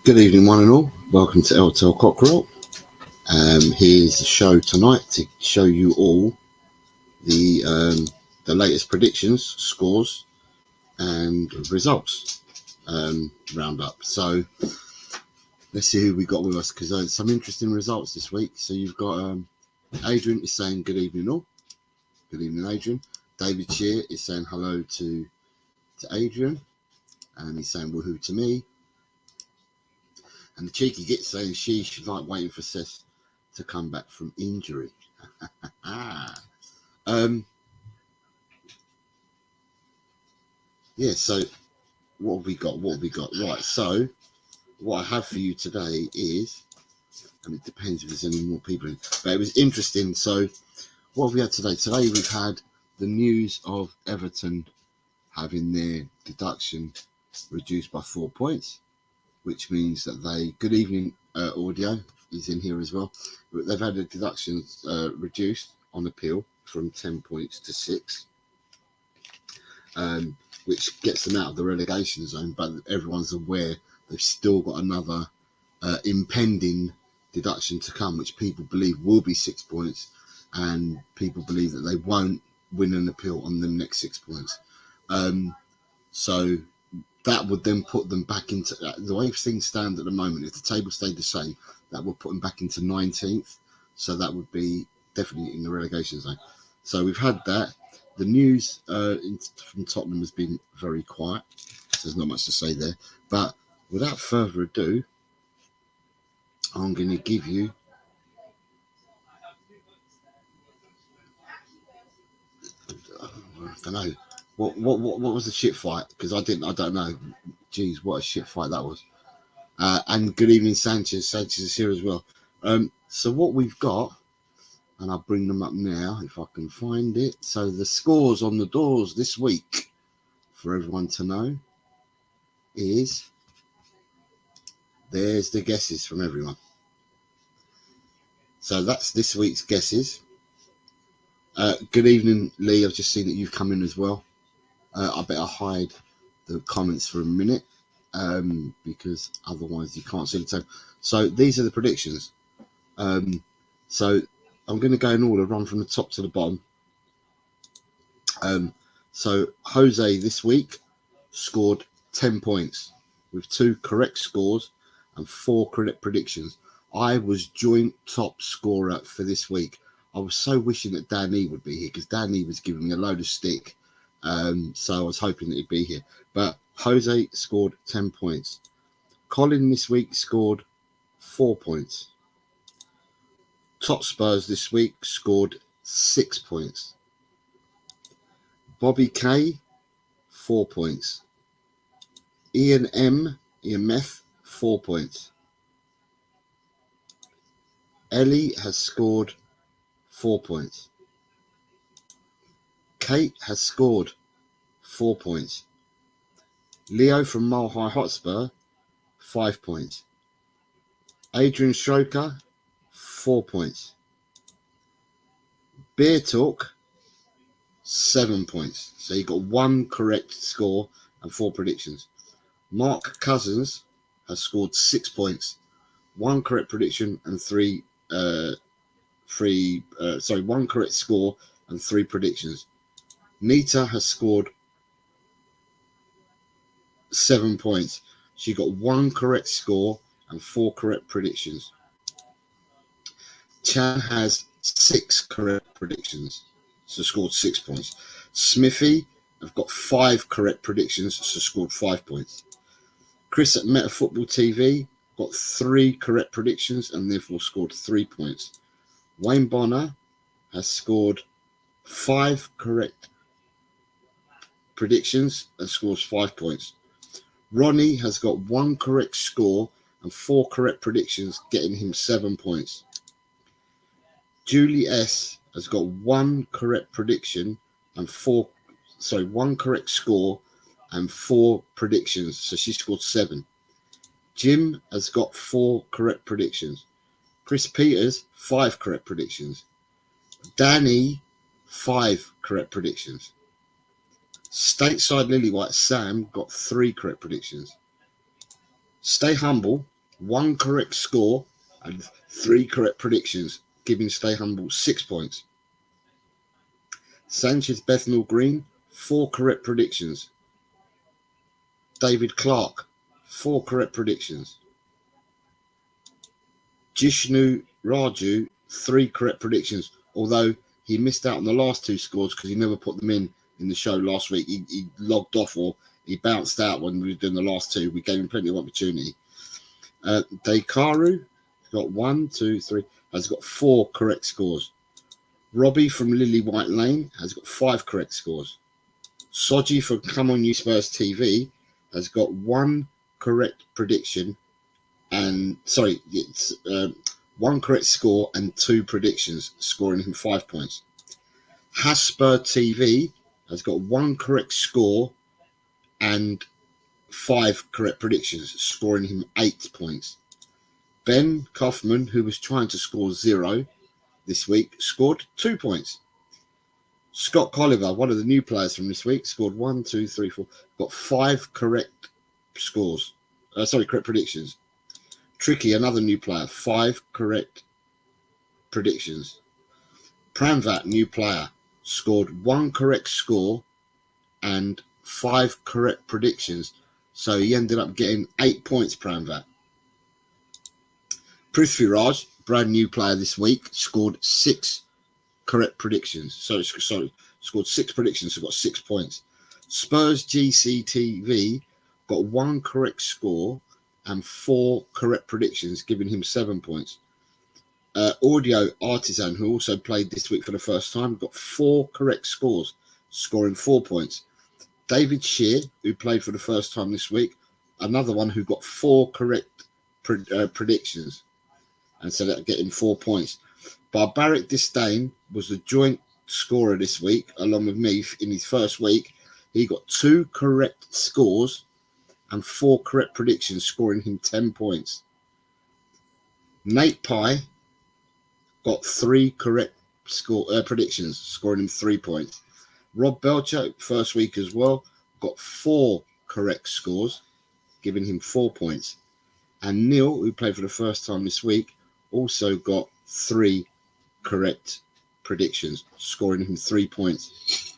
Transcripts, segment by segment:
Good evening, one and all. Welcome to LTL Cockerel. Here's the show tonight to show you all the latest predictions, scores, and results roundup. So let's see who we got with us, because some interesting results this week. So you've got Adrian is saying good evening all. Good evening, Adrian. David Shear is saying hello to Adrian, and he's saying woohoo to me. And the cheeky gets saying she's like waiting for Seth to come back from injury. Yeah, so what have we got? Right, so what I have for you today is, and it depends if there's any more people in, but it was interesting. So what have we had today? Today we've had the news of Everton having their deduction reduced by 4 points, which means that good evening, audio is in here as well. They've had the deductions reduced on appeal from 10 points to 6, which gets them out of the relegation zone. But everyone's aware they've still got another impending deduction to come, which people believe will be 6 points, and people believe that they won't win an appeal on the next 6 points. So that would then put them back into, the way things stand at the moment, if the table stayed the same, that would put them back into 19th. So that would be definitely in the relegation zone. So we've had that. The news from Tottenham has been very quiet. So there's not much to say there. But without further ado, I'm going to give you I don't know. What was the shit fight? Because I don't know. Geez, what a shit fight that was. And good evening, Sanchez. Sanchez is here as well. So what we've got, and I'll bring them up now if I can find it. So the scores on the doors this week, for everyone to know, is, there's the guesses from everyone. So that's this week's guesses. Good evening, Lee. I've just seen that you've come in as well. I better hide the comments for a minute, because otherwise you can't see the table. So these are the predictions. So I'm going to go in order, run from the top to the bottom. So Jose this week scored 10 points with 2 correct scores and 4 correct predictions. I was joint top scorer for this week. I was so wishing that Danny would be here, because Danny was giving me a load of stick. So I was hoping that he'd be here. But Jose scored 10 points. Colin this week scored 4 points. Top Spurs this week scored 6 points. Bobby K, 4 points. Ian Meth, 4 points. Ellie has scored 4 points. Kate has scored 4 points. Leo from Mile High Hotspur, 5 points. Adrian Stroker, 4 points. Beer Talk, 7 points. So you got 1 correct score and 4 predictions. Mark Cousins has scored 6 points, 1 correct prediction and 1 correct score and 3 predictions. Nita has scored 7 points. She got 1 correct score and 4 correct predictions. Chan has 6 correct predictions, so scored 6 points. Smithy have got 5 correct predictions, so scored 5 points. Chris at Meta Football TV got 3 correct predictions and therefore scored 3 points. Wayne Bonner has scored 5 correct predictions and scores 5 points. Ronnie has got 1 correct score and 4 correct predictions, getting him 7 points. Julie S has got 1 correct prediction and 1 correct score and 4 predictions, so she scored 7. Jim has got 4 correct predictions. Chris Peters, 5 correct predictions. Danny, 5 correct predictions. Stateside Lily White Sam got 3 correct predictions. Stay Humble 1 correct score and 3 correct predictions, giving Stay Humble 6 points. Sanchez Bethnal Green, 4 correct predictions. David Clark, 4 correct predictions. Jishnu Raju, 3 correct predictions, although he missed out on the last 2 scores because he never put them in the show last week. He logged off, or he bounced out when we were doing the last 2. We gave him plenty of opportunity. Dekaru got 1, 2, 3, has got 4 correct scores. Robbie from Lily White Lane has got 5 correct scores. Soji from Come On You Spurs TV has got 1 correct prediction and it's 1 correct score and 2 predictions, scoring him 5 points. Hasper TV has got 1 correct score and 5 correct predictions, scoring him 8 points. Ben Kaufman, who was trying to score 0 this week, scored 2 points. Scott Colliver, one of the new players from this week, scored 1, 2, 3, 4, got 5 correct scores. Correct predictions. Tricky, another new player, 5 correct predictions. Pramvat, new player, scored 1 correct score and 5 correct predictions. So he ended up getting 8 points, Pramvat. Prithviraj, brand new player this week, scored 6 correct predictions. Scored 6 predictions, so got 6 points. Spurs GCTV got 1 correct score and 4 correct predictions, giving him 7 points. Audio Artisan, who also played this week for the first time, got 4 correct scores, scoring 4 points. David Shear, who played for the first time this week, another one who got 4 correct predictions, and so that getting 4 points. Barbaric Disdain was the joint scorer this week, along with me in his first week. He got 2 correct scores and 4 correct predictions, scoring him 10 points. Nate Pye got 3 correct predictions, scoring him 3 points. Rob Belcher, first week as well, got 4 correct scores, giving him 4 points. And Neil, who played for the first time this week, also got 3 correct predictions, scoring him 3 points.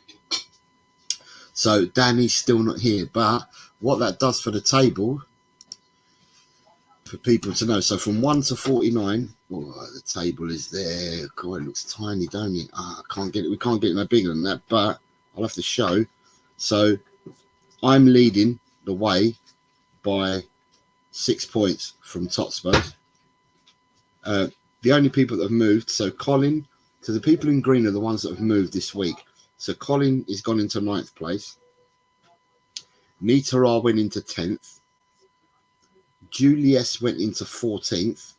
So Danny's still not here, but what that does for the table, for people to know, so from 1 to 49, the table is there. God, it looks tiny, don't it? I can't get it. We can't get it no bigger than that, but I'll have to show. So I'm leading the way by 6 points from top Spurs. The only people that have moved, so Colin, so the people in green are the ones that have moved this week. So Colin is gone into 9th place. Nitara went into 10th. Julius went into 14th.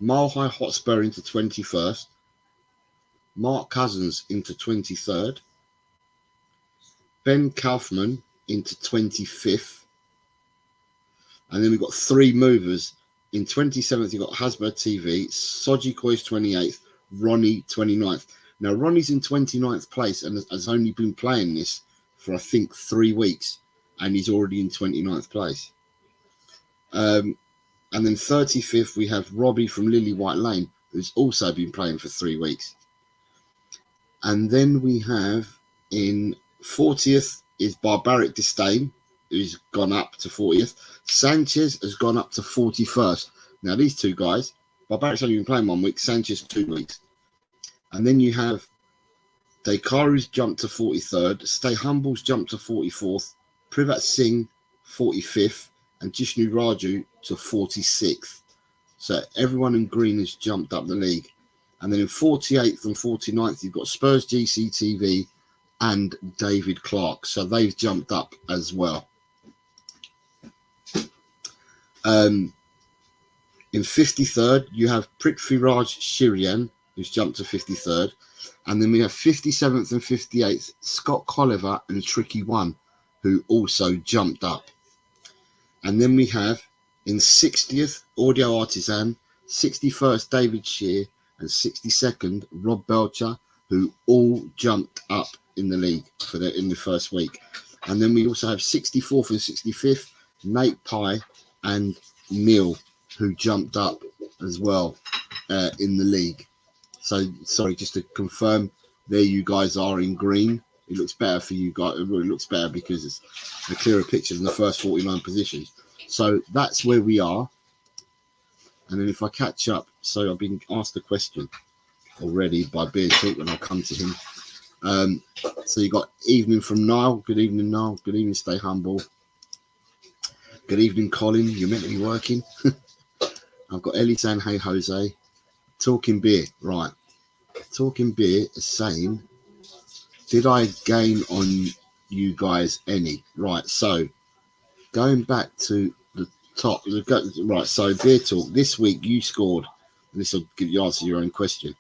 Mile High Hotspur into 21st. Mark Cousins into 23rd. Ben Kaufman into 25th. And then we've got 3 movers. In 27th, you've got Hasbro TV, Soji Koi's 28th, Ronnie 29th. Now, Ronnie's in 29th place and has only been playing this for, I think, 3 weeks, and he's already in 29th place. And then 35th, we have Robbie from Lily White Lane, who's also been playing for 3 weeks. And then we have in 40th is Barbaric Disdain, who's gone up to 40th. Sanchez has gone up to 41st. Now, these 2 guys, Barbaric's only been playing 1 week, Sanchez 2 weeks. And then you have Dekaru's jumped to 43rd, Stay Humble's jumped to 44th, Privat Singh 45th, and Jishnu Raju to 46th. So everyone in green has jumped up the league. And then in 48th and 49th, you've got Spurs GCTV and David Clark. So they've jumped up as well. In 53rd, you have Prithviraj Shirian, who's jumped to 53rd. And then we have 57th and 58th, Scott Colliver and Tricky One, who also jumped up. And then we have in 60th, Audio Artisan, 61st, David Shear, and 62nd, Rob Belcher, who all jumped up in the league in the first week. And then we also have 64th and 65th, Nate Pye and Neil, who jumped up as well in the league. So sorry, just to confirm, there you guys are in green. It looks better for you guys. It really looks better because it's a clearer picture than the first 49 positions. So that's where we are. And then if I catch up, so I've been asked a question already by Beer Talk, and I'll come to him. So you got evening from Niall. Good evening, Niall. Good evening, stay humble. Good evening, Colin. You're meant to be working. I've got Ellie saying, hey, Jose. Talking Beer. Right. Talking Beer is saying, did I gain on you guys any? Right. So going back to the top. Right. So Beer Talk, this week you scored. This will give you answer your own question.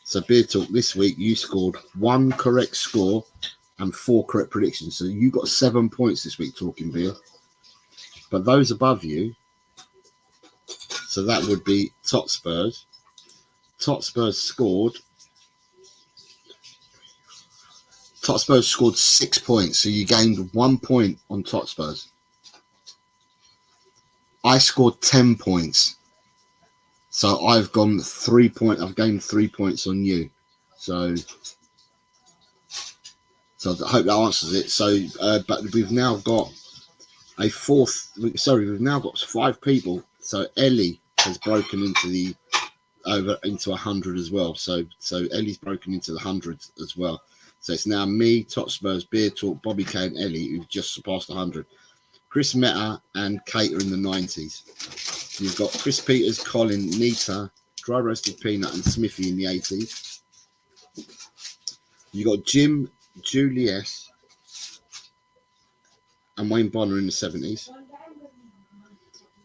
So Beer Talk, this week you scored 1 correct score and 4 correct predictions. So you got 7 points this week, Talking Beer. But those above you, so that would be Top Spurs. Top Spurs scored 6 points. So you gained 1 point on Top Spurs. I scored 10 points. So I've gone 3 points. I've gained 3 points on you. So I hope that answers it. So, but we've now got a fourth. Sorry, we've now got 5 people. So Ellie has broken into into 100 as well. So Ellie's broken into the hundreds as well. So it's now me, Top Spurs, Beer Talk, Bobby K, and Ellie who've just surpassed 100. Chris Meta and Kate are in the 90s. You've got Chris Peters, Colin, Nita, Dry Roasted Peanut, and Smithy in the 80s. You've got Jim, Julius, and Wayne Bonner in the 70s.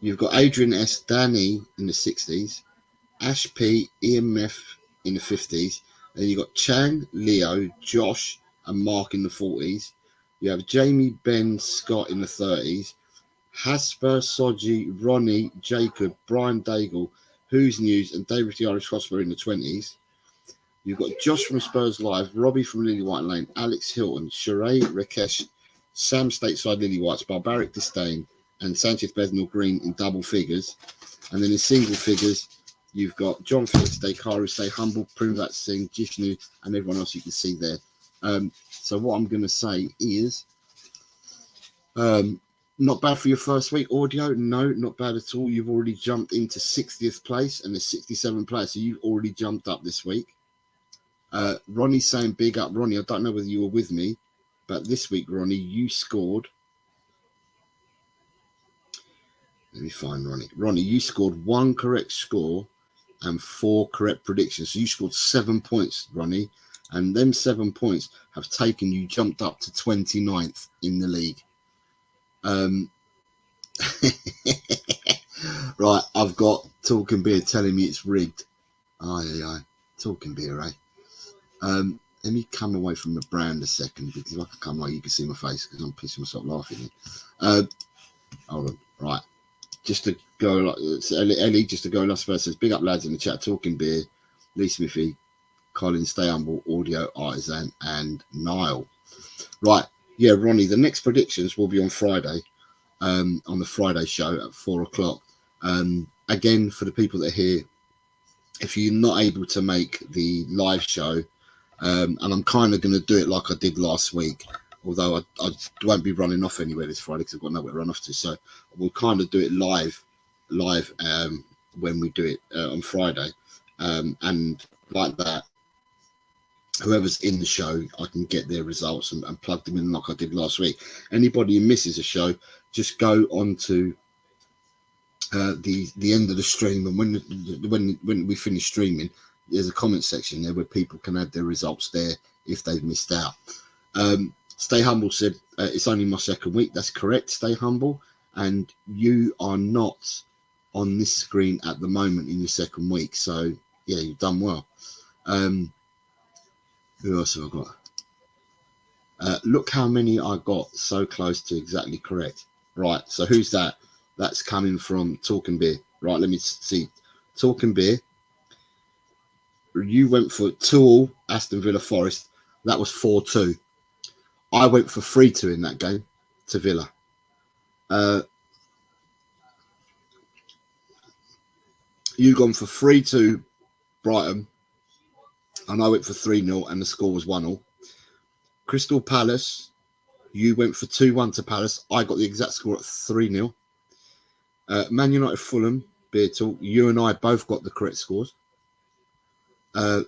You've got Adrian S, Danny in the 60s, Ash P, EMF in the 50s. Then you've got Chang, Leo, Josh, and Mark in the 40s. You have Jamie, Ben, Scott in the 30s. Hasper, Soji, Ronnie, Jacob, Brian Daigle, Who's News, and David the Irish Hosper in the 20s. You've got Josh from Spurs Live, Robbie from Lily White Lane, Alex Hilton, Sheree, Rakesh, Sam Stateside Lily Whites, Barbaric Disdain, and Sanchez Bethnal Green in double figures. And then in single figures, you've got John Phillips, Dekaru, Stay Humble, Primvat Singh, Jishnu, and everyone else you can see there. So what I'm going to say is, not bad for your first week audio. No, not bad at all. You've already jumped into 60th place and there's 67 players. So you've already jumped up this week. Ronnie's saying big up. Ronnie, I don't know whether you were with me, but this week, Ronnie, you scored. Let me find Ronnie. Ronnie, you scored 1 correct score and 4 correct predictions. So you scored 7 points, Ronnie. And them 7 points have taken you, jumped up to 29th in the league. Right, I've got Talking Beer telling me it's rigged. Aye. Talking Beer, eh? Let me come away from the brand a second, because if I can come away, you can see my face because I'm pissing myself laughing. Hold on, right. Just to go, like Ellie, just to go, last verse says, big up lads in the chat, Talking Beer, Lee Smithy, Colin, Stay Humble, Audio Artisan, and Niall. Right, yeah, Ronnie, the next predictions will be on Friday, on the Friday show at 4 o'clock. Again, for the people that are here, if you're not able to make the live show, and I'm kind of going to do it like I did last week, although I won't be running off anywhere this Friday because I've got nowhere to run off to. So we'll kind of do it live when we do it on Friday. And like that, whoever's in the show, I can get their results and plug them in like I did last week. Anybody who misses a show, just go on to the end of the stream, and when we finish streaming, there's a comment section there where people can add their results there if they've missed out. Stay Humble said it's only my second week. That's correct, Stay Humble, and you are not on this screen at the moment in your second week, so yeah, you've done well. Who else have I got? Look how many I got, so close to exactly correct. Right, so who's that? That's coming from Talking Beer. Right, let me see. Talking Beer. You went for 2-2, Aston Villa Forest. That was 4-2. I went for 3-2 in that game to Villa. You gone for 3-2 Brighton, and I went for 3-0, and the score was 1-1. Crystal Palace, you went for 2-1 to Palace. I got the exact score at 3-0. Man United Fulham, beer talk. You and I both got the correct scores.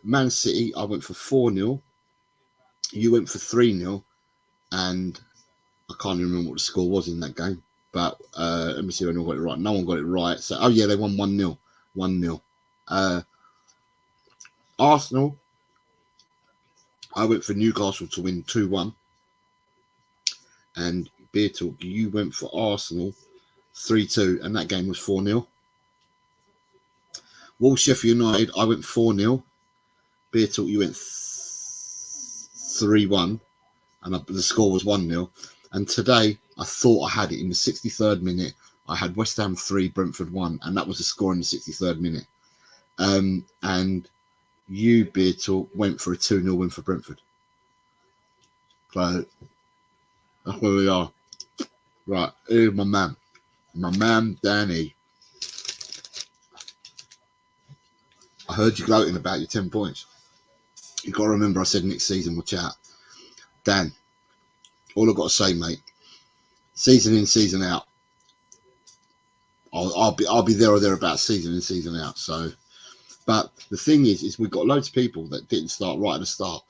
Man City, I went for 4-0. You went for 3-0, and I can't even remember what the score was in that game. But let me see if anyone got it right. No one got it right. So, oh yeah, they won 1-0. 1-0. Arsenal, I went for Newcastle to win 2-1. And beer talk, you went for Arsenal 3-2, and that game was 4-0. Wolves Sheffield United, I went 4-0. Beer talk, you went 3-1, and the score was 1-0. And today, I thought I had it in the 63rd minute. I had West Ham 3, Brentford 1, and that was the score in the 63rd minute. And you, beer talk, went for a 2-0 win for Brentford. So that's where we are. Right, here's my man Danny. I heard you gloating about your 10 points. You got to remember, I said next season we'll chat. Dan, all I've got to say, mate, season in, season out, I'll be there or thereabouts, season in, season out. So, but the thing is we've got loads of people that didn't start right at the start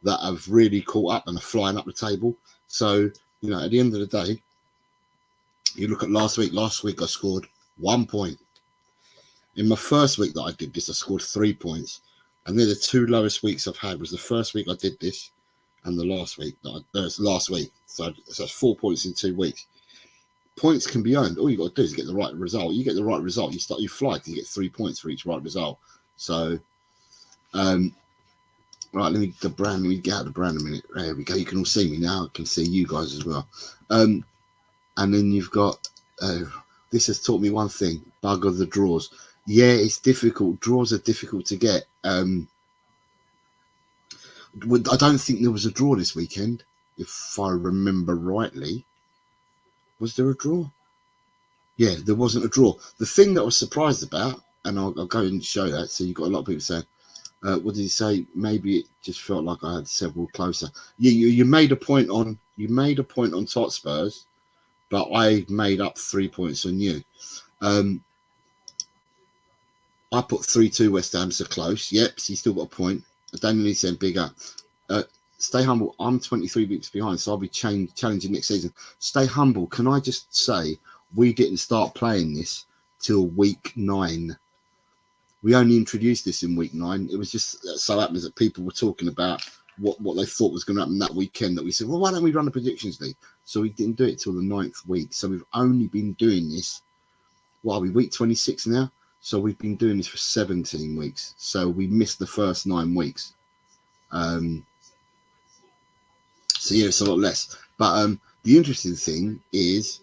that have really caught up and are flying up the table. So, you know, at the end of the day, you look at last week. Last week I scored 1 point. In my first week that I did this, I scored 3 points. And they're the two lowest weeks I've had. Was the first week I did this, and the last week last week. So that's 4 points in 2 weeks. Points can be earned. All you got to do is get the right result. You get the right result, you fly because you get 3 points for each right result. So, right, let me get out the brand a minute. There we go. You can all see me now. I can see you guys as well. And then you've got, this has taught me one thing, bug of the draws. Yeah, it's difficult. Draws are difficult to get. I don't think there was a draw this weekend, if I remember rightly. Was there a draw? Yeah, there wasn't a draw. The thing that I was surprised about, and I'll go and show that, so you've got a lot of people saying, what did he say? Maybe it just felt like I had several closer. Yeah, you made a point on Totspurs, but I made up 3 points on you. I put 3-2 West Ham, so close. Yep, so you still got a point. Daniel said big up. Stay humble. I'm 23 weeks behind, so I'll be challenging next season. Stay humble. Can I just say, we didn't start playing this till week 9. We only introduced this in week 9. It was just so happens that people were talking about what they thought was going to happen that weekend, that we said, well, why don't we run a predictions league? So we didn't do it till the 9th week. So we've only been doing this. What are we, week 26 now? So we've been doing this for 17 weeks. So we missed the first 9 weeks. So yeah, it's a lot less. But the interesting thing is,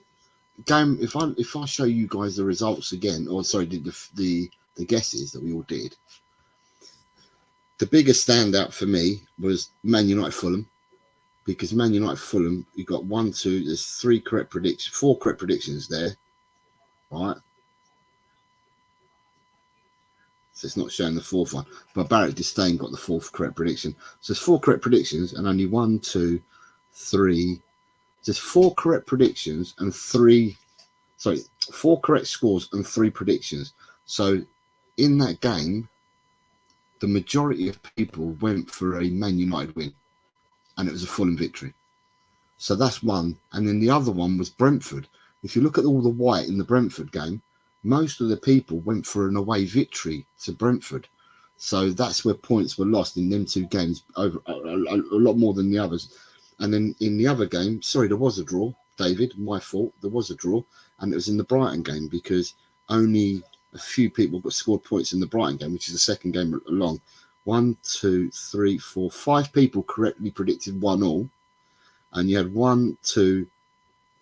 game. If I show you guys the results again, or sorry, the guesses that we all did, the biggest standout for me was Man United Fulham, because Man United Fulham, you got 1, 2, there's 4 correct predictions there, right? So it's not showing the 4th one, but Barrett Disdain got the 4th correct prediction. So there's 4 correct predictions and only 1, 2, 3. There's 4 correct predictions and 4 correct scores and 3 predictions. So in that game, the majority of people went for a Man United win, and it was a Fulham victory. So that's one. And then the other one was Brentford. If you look at all the white in the Brentford game, most of the people went for an away victory to Brentford. So that's where points were lost in them 2 games, over a lot more than the others. And then in the other game, sorry, there was a draw, David, my fault. There was a draw, and it was in the Brighton game, because only a few people got scored points in the Brighton game, which is the second game along. 1, 2, 3, 4, 5 people correctly predicted 1-1, and you had 1, 2,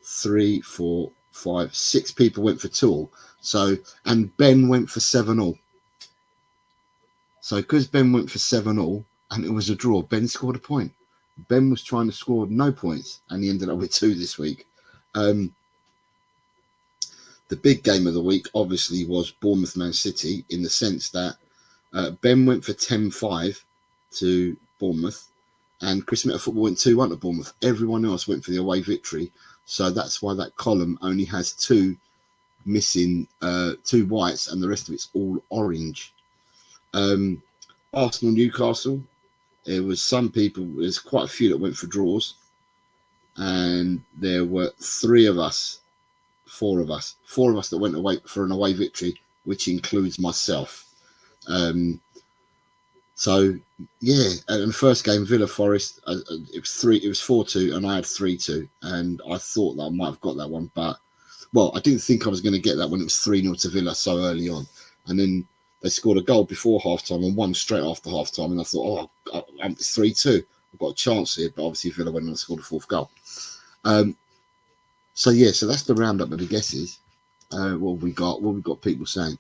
3, 4, 5, 6 people went for 2-2. So, and Ben went for 7-7. So because Ben went for 7-7 and it was a draw, Ben scored a point. Ben was trying to score no points, and he ended up with 2 this week. The big game of the week obviously was Bournemouth Man City, in the sense that Ben went for 10-5 to Bournemouth, and Chris Meta Football went 2-1 to Bournemouth. Everyone else went for the away victory, so that's why that column only has two missing, two whites, and the rest of it's all orange. Arsenal Newcastle, there was some people, there's quite a few that went for draws, and there were four of us that went away for an away victory, which includes myself. So yeah, and the first game, Villa Forest, it was 4-2, and I had 3-2, and I thought that I might have got that one, but I didn't think I was going to get that when it was 3-0 to Villa so early on, and then they scored a goal before half time and one straight after half time, and I thought, it's 3-2, I've got a chance here, but obviously Villa went on and scored a fourth goal. So that's the roundup of the guesses. What we got people saying.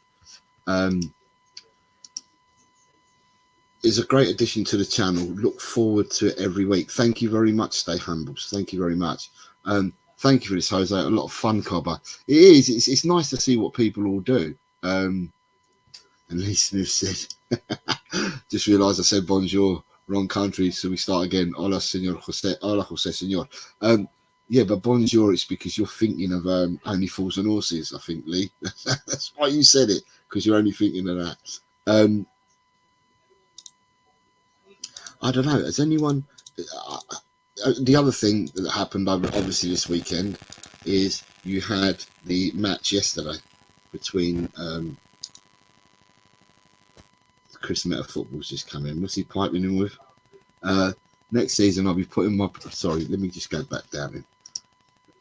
It's a great addition to the channel. Look forward to it every week. Thank you very much, Stay Humbles. Thank you very much. Thank you for this, Jose. A lot of fun, Cobber. It is. It's nice to see what people all do. And Lee Smith said, just realised I said bonjour, wrong country, so we start again. Hola, Señor Jose. Hola, Jose, Señor. Yeah, but bonjour, it's because you're thinking of Only Fools and Horses, I think, Lee. That's why you said it, because you're only thinking of that. I don't know. Has anyone... the other thing that happened, obviously, this weekend is you had the match yesterday between... Chris Meta Football's just come in. What's he piping in with? Next season, I'll be putting my... Sorry, let me just go back down in.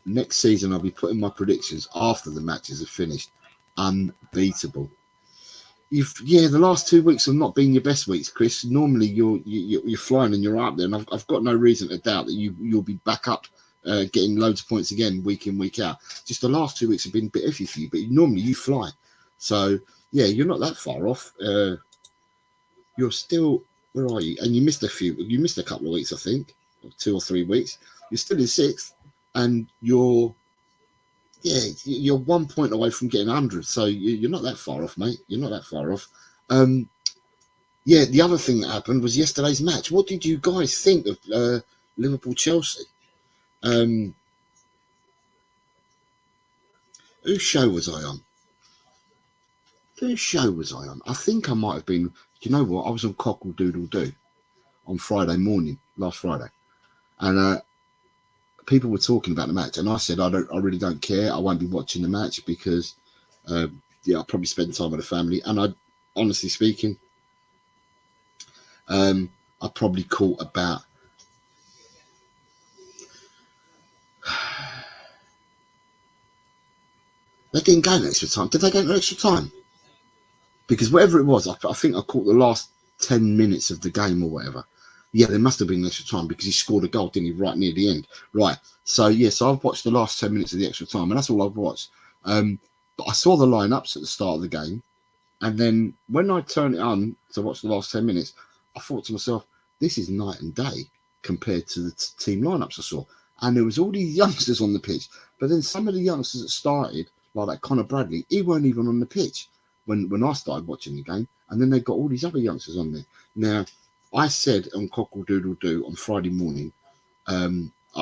Next season, I'll be putting my predictions after the matches are finished. Unbeatable. The last 2 weeks have not been your best weeks, Chris. Normally, you're flying and you're up there, and I've got no reason to doubt that you'll be back up, getting loads of points again, week in, week out. Just the last 2 weeks have been a bit iffy for you, but normally you fly. So, yeah, you're not that far off. You're still... Where are you? And you missed a couple of weeks, I think, or 2 or 3 weeks. You're still in 6th. And you're 1 point away from getting 100, so you're not that far off, mate. You're not that far off. The other thing that happened was yesterday's match. What did you guys think of Liverpool-Chelsea? Whose show was I on? I think I might have been... Do you know what? I was on Cockle Doodle Doo on Friday morning, last Friday, and people were talking about the match, and I said I really don't care. I won't be watching the match because I'll probably spend time with the family. And I, honestly speaking, I probably caught about they didn't go an extra time. Did they go an extra time? Because whatever it was, I think I caught the last 10 minutes of the game or whatever. Yeah, there must have been an extra time because he scored a goal, didn't he, right near the end. Right. So I've watched the last 10 minutes of the extra time, and that's all I've watched. But I saw the lineups at the start of the game, and then when I turned it on to watch the last 10 minutes, I thought to myself, this is night and day compared to the team lineups I saw. And there was all these youngsters on the pitch, but then some of the youngsters that started, like that Conor Bradley, he weren't even on the pitch when I started watching the game, and then they got all these other youngsters on there. Now, I said on Cockle Doodle Doo on Friday morning,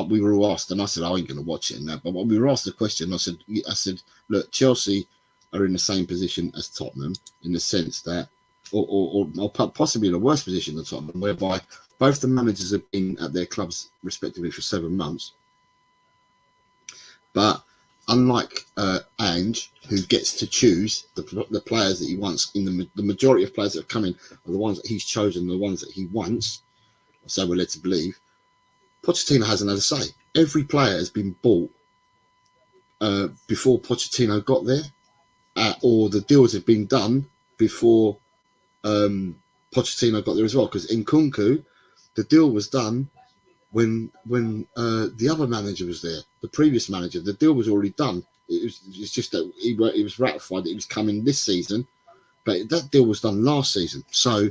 we were all asked, and I said I ain't going to watch it now. But when we were asked the question, I said, look, Chelsea are in the same position as Tottenham in the sense that, or possibly in a worse position than Tottenham, whereby both the managers have been at their clubs respectively for 7 months. But unlike Ange, who gets to choose the players that he wants, the majority of players that have come in are the ones that he's chosen, the ones that he wants, so we're led to believe, Pochettino hasn't had a say. Every player has been bought before Pochettino got there, or the deals have been done before Pochettino got there as well. Because in Nkunku, the deal was done when the other manager was there, the previous manager. The deal was already done. It's just that it was ratified that he was coming this season, but that deal was done last season. So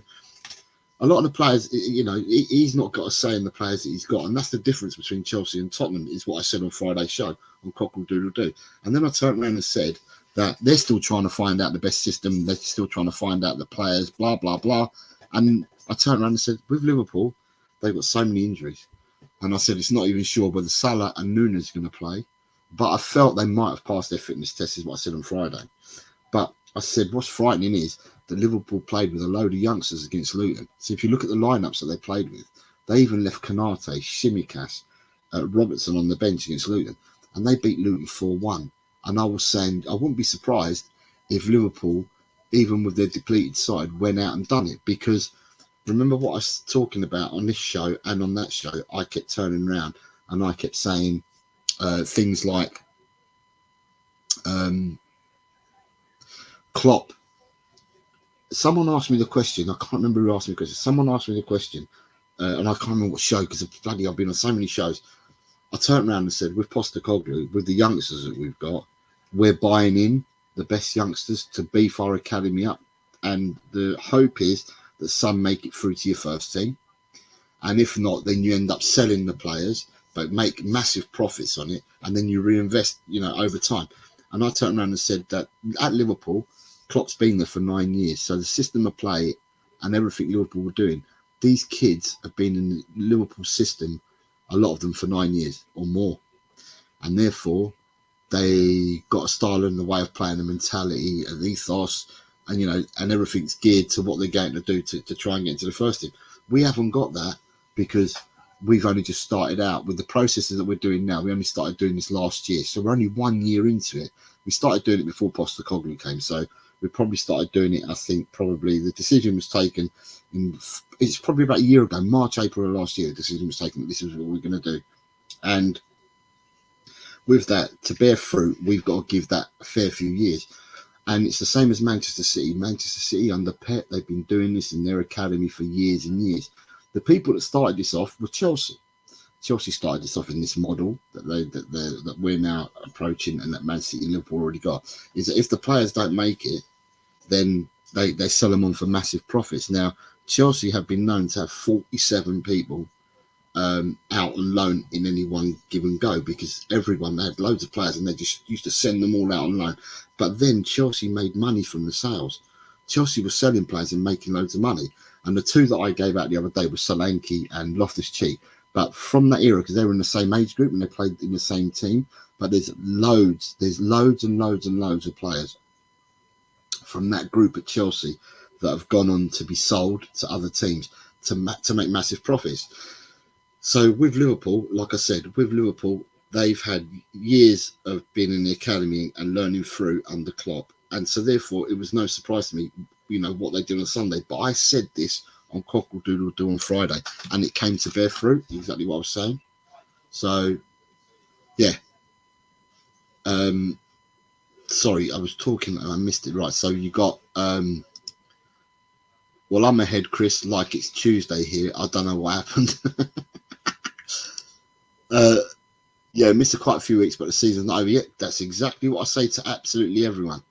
a lot of the players, he's not got a say in the players that he's got, and that's the difference between Chelsea and Tottenham, is what I said on Friday's show on Cockle Doodle Doo. And then I turned around and said that they're still trying to find out the best system. They're still trying to find out the players, blah, blah, blah. And I turned around and said, with Liverpool, they've got so many injuries. And I said, it's not even sure whether Salah and Nunes are going to play. But I felt they might have passed their fitness test, is what I said on Friday. But I said, what's frightening is that Liverpool played with a load of youngsters against Luton. So if you look at the lineups that they played with, they even left Kanate, Shimikas, Robertson on the bench against Luton. And they beat Luton 4-1. And I was saying, I wouldn't be surprised if Liverpool, even with their depleted side, went out and done it. Because remember what I was talking about on this show and on that show, I kept turning around and I kept saying things like Klopp. Someone asked me the question. I can't remember who asked me the question. Someone asked me the question, and I can't remember what show, because bloody I've been on so many shows. I turned around and said, with Postecoglou, with the youngsters that we've got, we're buying in the best youngsters to beef our academy up. And the hope is that some make it through to your first team. And if not, then you end up selling the players, but make massive profits on it. And then you reinvest, over time. And I turned around and said that at Liverpool, Klopp's been there for 9 years. So the system of play and everything Liverpool were doing, these kids have been in the Liverpool system, a lot of them for 9 years or more. And therefore, they got a style and the way of playing, a mentality, an ethos, and and everything's geared to what they're going to do to try and get into the first team. We haven't got that because we've only just started out with the processes that we're doing now. We only started doing this last year, so we're only 1 year into it. We started doing it before Postecoglou came, so we probably started doing it. I think probably the decision was taken it's probably about a year ago, March, April of last year. The decision was taken that this is what we're going to do, and with that, to bear fruit, we've got to give that a fair few years. And it's the same as Manchester City. Manchester City under Pep, they've been doing this in their academy for years and years. The people that started this off were Chelsea. Chelsea started this off in this model that we're now approaching, and that Man City and Liverpool already got. Is that if the players don't make it, then they sell them on for massive profits. Now, Chelsea have been known to have 47 people out on loan in any one given go, because everyone, they had loads of players and they just used to send them all out on loan. But then Chelsea made money from the sales. Chelsea was selling players and making loads of money. And the two that I gave out the other day were Solanke and Loftus-Cheek. But from that era, because they were in the same age group and they played in the same team, but there's loads and loads of players from that group at Chelsea that have gone on to be sold to other teams to make massive profits. So with Liverpool, like I said, they've had years of being in the academy and learning through under Klopp. And so therefore, it was no surprise to me, what they did on Sunday. But I said this on Cockle Doodle Doo on Friday, and it came to bear fruit, exactly what I was saying. So, yeah. Sorry, I was talking and I missed it. Right, so you got... well, I'm ahead, Chris, like it's Tuesday here. I don't know what happened. Yeah, missed quite a few weeks, but the season's not over yet. That's exactly what I say to absolutely everyone.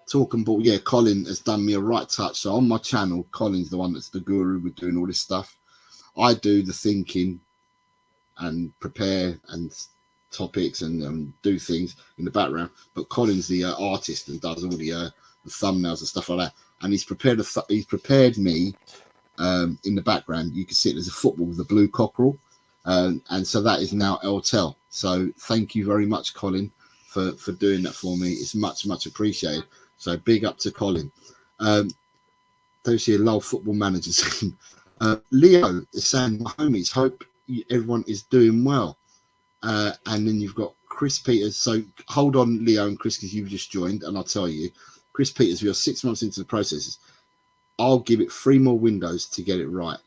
Talking ball, yeah, Colin has done me a right touch. So on my channel, Colin's the one that's the guru with doing all this stuff. I do the thinking and prepare and topics and do things in the background, but Colin's the artist and does all the thumbnails and stuff like that. And he's prepared me in the background. You can see it, there's a football with a blue cockerel. And so that is now LTEL. So thank you very much, Colin, for doing that for me. It's much appreciated. So big up to Colin. Don't see a low football manager saying. Leo is saying, my homies, hope everyone is doing well. And then you've got Chris Peters. So hold on, Leo and Chris, because you've just joined, and I'll tell you, Chris Peters, we are 6 months into the processes. I'll give it 3 more windows to get it right.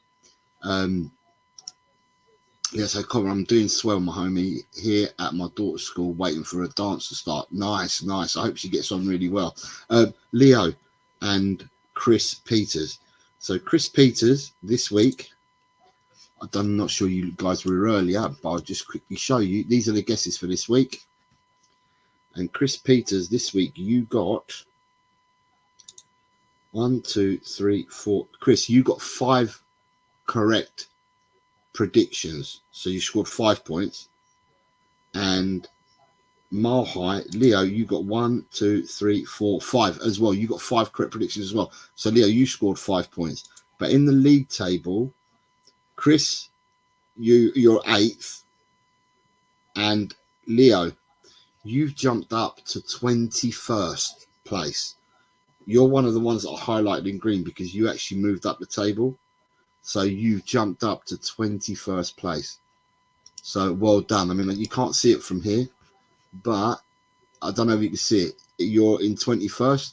Yeah, so Colin, I'm doing swell, my homie, here at my daughter's school, waiting for a dance to start. Nice. I hope she gets on really well. Leo and Chris Peters. So Chris Peters this week, I'm not sure you guys were earlier, but I'll just quickly show you. These are the guesses for this week. And Chris Peters, this week, you got 1, 2, 3, 4. Chris, you got 5 correct predictions, so you scored 5 points, and mile high. Leo, you got 1, 2, 3, 4, 5 as well. You got 5 correct predictions as well. So Leo, you scored 5 points. But in the league table, Chris, you're 8th, and Leo, you've jumped up to 21st place. You're one of the ones that are highlighted in green because you actually moved up the table. So you've jumped up to 21st place. So well done. I mean, you can't see it from here, but I don't know if you can see it. You're in 21st.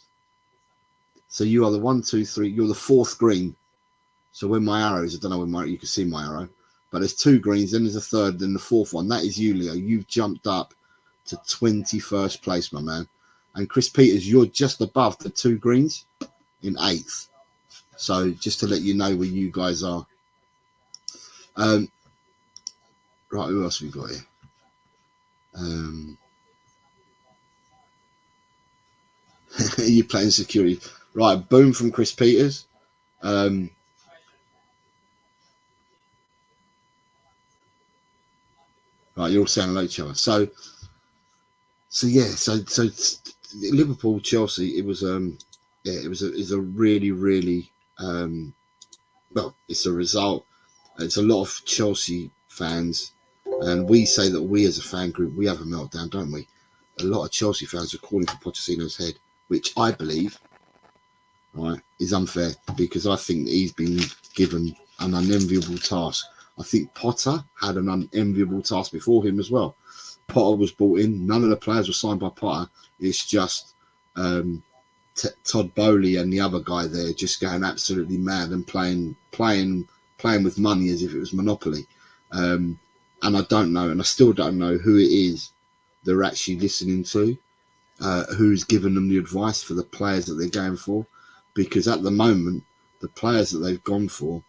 So you are the 1, 2, 3. You're the 4th green. So when my arrow is, I don't know when you can see my arrow, but there's 2 greens, then there's a 3rd, then the 4th one. That is you, Leo. You've jumped up to 21st place, my man. And Chris Peters, you're just above the 2 greens in 8th. So just to let you know where you guys are. Right, who else have we got here? You're playing security. Right, boom from Chris Peters. Right, you're all saying hello to each other. So Liverpool, Chelsea. It was it's a really well, it's a result. It's a lot of Chelsea fans, and we say that we as a fan group, we have a meltdown, don't we? A lot of Chelsea fans are calling for Pochettino's head, which I believe, right, is unfair, because I think that he's been given an unenviable task. I think Potter had an unenviable task before him as well. Potter was brought in. None of the players were signed by Potter. It's just Todd Bowley and the other guy there just going absolutely mad and playing with money as if it was Monopoly. And I don't know, and I still don't know who it is they're actually listening to, who's given them the advice for the players that they're going for, because at the moment the players that they've gone for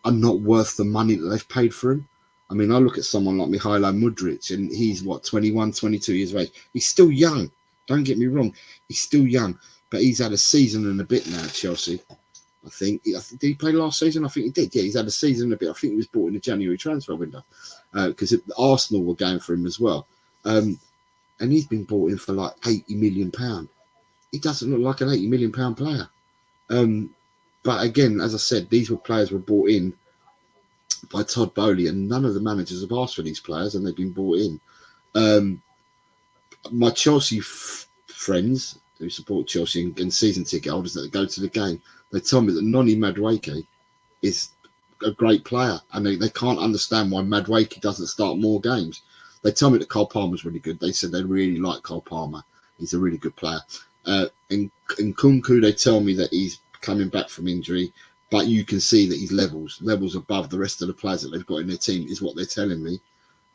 are not worth the money that they've paid for him. I mean, I look at someone like Mihailo Mudryk, and he's, 21, 22 years of age. He's still young. Don't get me wrong. He's still young, but he's had a season and a bit now at Chelsea. I think. Did he play last season? I think he did. Yeah, he's had a season and a bit. I think he was bought in the January transfer window because Arsenal were going for him as well. And he's been bought in for like £80 million. He doesn't look like an £80 million player. But again, as I said, these players were bought in by Todd Bowley, and none of the managers have asked for these players, and they've been brought in. My Chelsea friends who support Chelsea and season ticket holders that go to the game, they tell me that Noni Madueke is a great player, and they can't understand why Madueke doesn't start more games. They tell me that Cole Palmer's really good. They said they really like Cole Palmer. He's a really good player. In Kunku, they tell me that he's coming back from injury, but you can see that he's levels above the rest of the players that they've got in their team, is what they're telling me.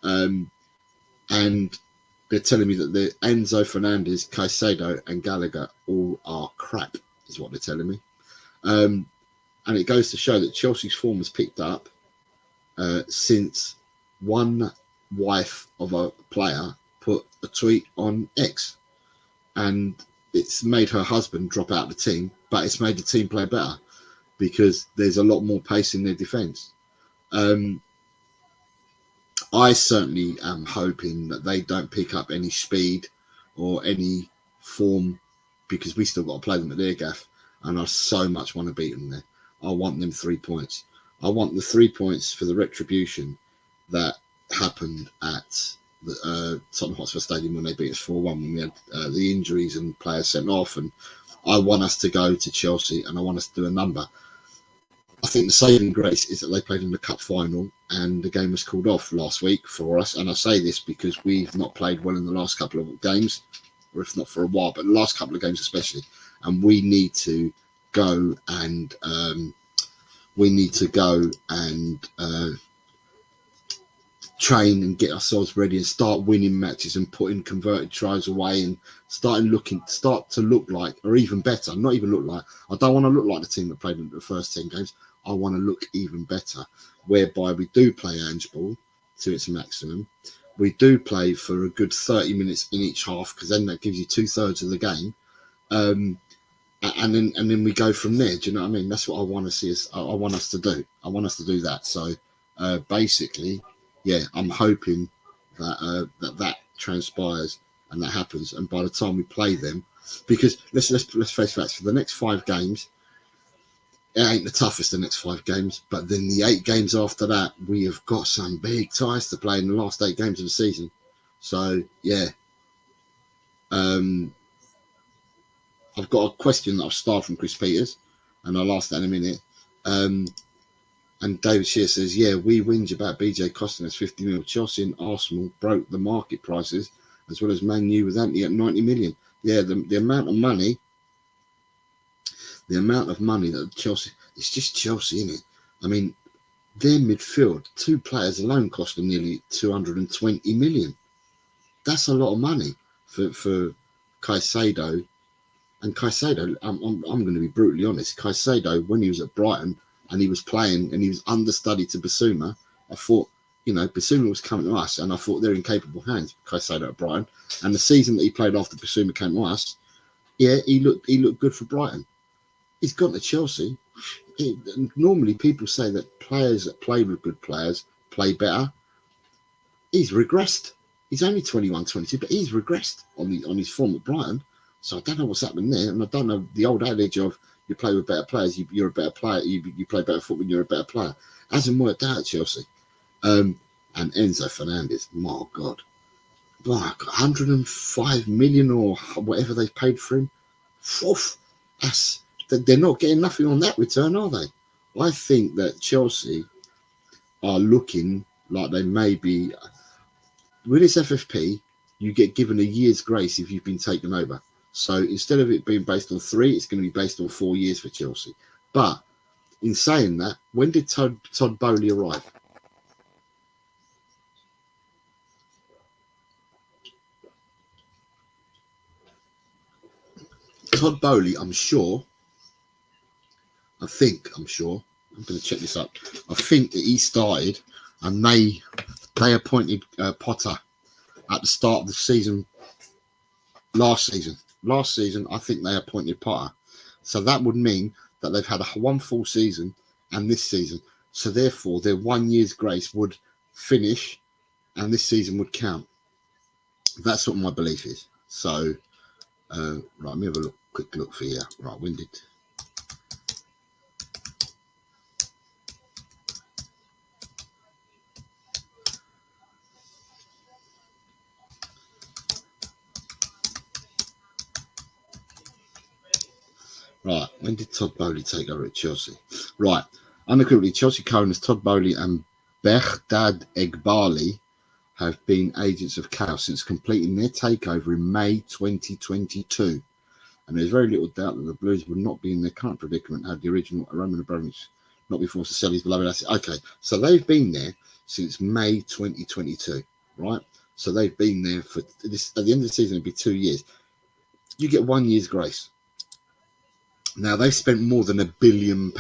And they're telling me that the Enzo Fernandez, Caicedo and Gallagher all are crap, is what they're telling me. And it goes to show that Chelsea's form has picked up since one wife of a player put a tweet on X, and it's made her husband drop out of the team, but it's made the team play better because there's a lot more pace in their defence. I certainly am hoping that they don't pick up any speed or any form, because we still got to play them at their gaff, and I so much want to beat them there. I want them 3 points. I want the 3 points for the retribution that happened at the Tottenham Hotspur Stadium when they beat us 4-1, when we had the injuries and players sent off. And I want us to go to Chelsea, and I want us to do a number. I think the saving grace is that they played in the cup final and the game was called off last week for us. And I say this because we've not played well in the last couple of games, or if not for a while, but the last couple of games especially. And we need to go and train and get ourselves ready and start winning matches and putting converted tries away and start to look like, or even better, not even look like. I don't want to look like the team that played in the first 10 games. I want to look even better, whereby we do play Ange ball to its maximum. We do play for a good 30 minutes in each half, because then that gives you 2/3 of the game. And then we go from there. Do you know what I mean? That's what I want to see I want us to do. I want us to do that. So basically, yeah, I'm hoping that transpires and that happens. And by the time we play them, because let's face facts, for the next 5 games, it ain't the toughest, the next 5 games, but then the 8 games after that, we have got some big ties to play in the last 8 games of the season. So yeah, I've got a question that I've started from Chris Peters, and I'll ask that in a minute. And David Shear says, yeah, we whinge about BJ costing us 50 mil. Chelsea and Arsenal broke the market prices, as well as Man U with Anthony at 90 million. Yeah, the amount of money that Chelsea, it's just Chelsea, isn't it? I mean, their midfield, 2 players alone cost them nearly 220 million. That's a lot of money for Caicedo. And Caicedo, I'm going to be brutally honest, Caicedo, when he was at Brighton and he was playing and he was understudy to Bissouma, I thought, Bissouma was coming to us, and I thought they're in capable hands, Caicedo at Brighton. And the season that he played after Bissouma came to us, yeah, he looked good for Brighton. He's gone to Chelsea. Normally people say that players that play with good players play better. He's regressed. He's only 21, 22, but he's regressed on his form at Brighton. So I don't know what's happening there, and I don't know the old adage of you play with better players, you're a better player, you play better football when you're a better player. Hasn't worked out at Chelsea. And Enzo Fernandez, my God, 105 million or whatever they paid for him. They're not getting nothing on that return, are they? I think that Chelsea are looking like they may be. With this FFP, you get given a year's grace if you've been taken over. So instead of it being based on 3, it's going to be based on 4 years for Chelsea. But in saying that, when did Todd Boehly arrive? Todd Boehly, I'm sure. I'm going to check this up. I think that he started, and they appointed Potter at the start of the season. Last season, I think they appointed Potter. So that would mean that they've had one full season and this season. So therefore, their 1 year's grace would finish and this season would count. That's what my belief is. So, right, let me have a quick look for you. Right, when did... Right, when did Todd Boehly take over at Chelsea? Right, unequivocally, Chelsea co-owners Todd Boehly and Behdad Eghbali have been agents of chaos since completing their takeover in May 2022. And there's very little doubt that the Blues would not be in their current predicament had the original Roman Abramovich not been forced to sell his beloved asset. Okay, so they've been there since May 2022, right? So they've been there for this. At the end of the season, it'll be 2 years. You get 1 year's grace. Now, they've spent more than £1 billion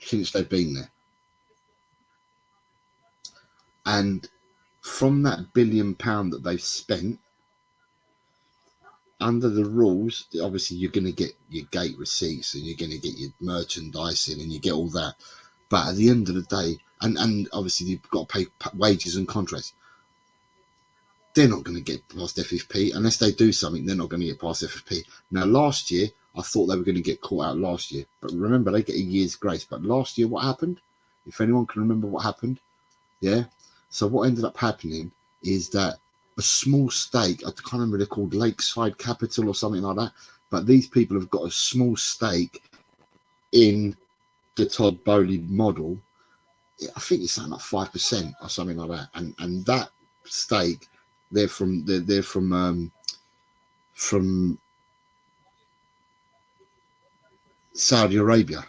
since they've been there. And from that £1 billion that they've spent, under the rules, obviously you're going to get your gate receipts and you're going to get your merchandising and you get all that. But at the end of the day, and obviously you've got to pay wages and contracts. They're not going to get past FFP. Unless they do something, they're not going to get past FFP. Now, last year, I thought they were going to get caught out last year. But remember, they get a year's grace. But last year, what happened? If anyone can remember what happened, yeah? So what ended up happening is that a small stake, I can't remember, they're called Lakeside Capital or something like that. But these people have got a small stake in the Todd Boehly model. I think it's something like 5% or something like that. And that stake... They're from Saudi Arabia.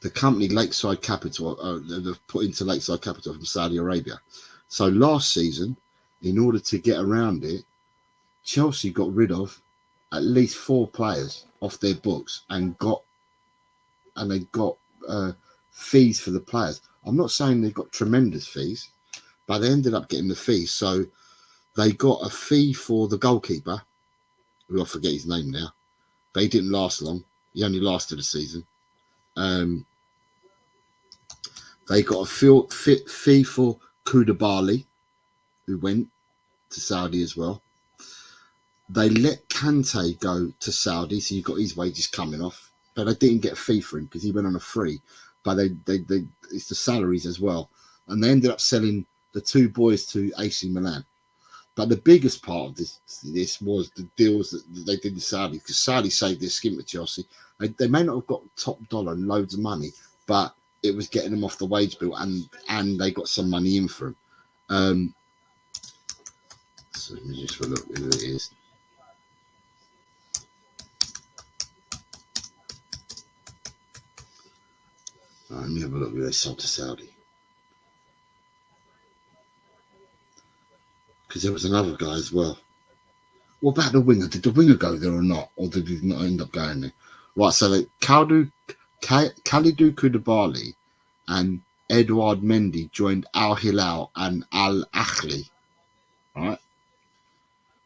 The company Lakeside Capital, they've put into Lakeside Capital from Saudi Arabia. So last season, in order to get around it, Chelsea got rid of at least 4 players off their books and they got fees for the players. I'm not saying they got tremendous fees, but they ended up getting the fees. So they got a fee for the goalkeeper, who I forget his name now, but he didn't last long. He only lasted a season. They They got a fee for Koulibaly, who went to Saudi as well. They let Kante go to Saudi, so you got his wages coming off, but they didn't get a fee for him because he went on a free. But they it's the salaries as well, and they ended up selling the two boys to AC Milan. But the biggest part of this was the deals that they did in Saudi, because Saudi saved their skin with Chelsea. They may not have got top dollar and loads of money, but it was getting them off the wage bill, and they got some money in for them. So let me just look who it is. Let me have a look who they sold to Saudi. Because there was another guy as well. What about the winger? Did the winger go there or not? Or did he not end up going there? Right, so Kalidou Koulibaly and Edouard Mendy joined Al Hilal and Al Ahly. Right?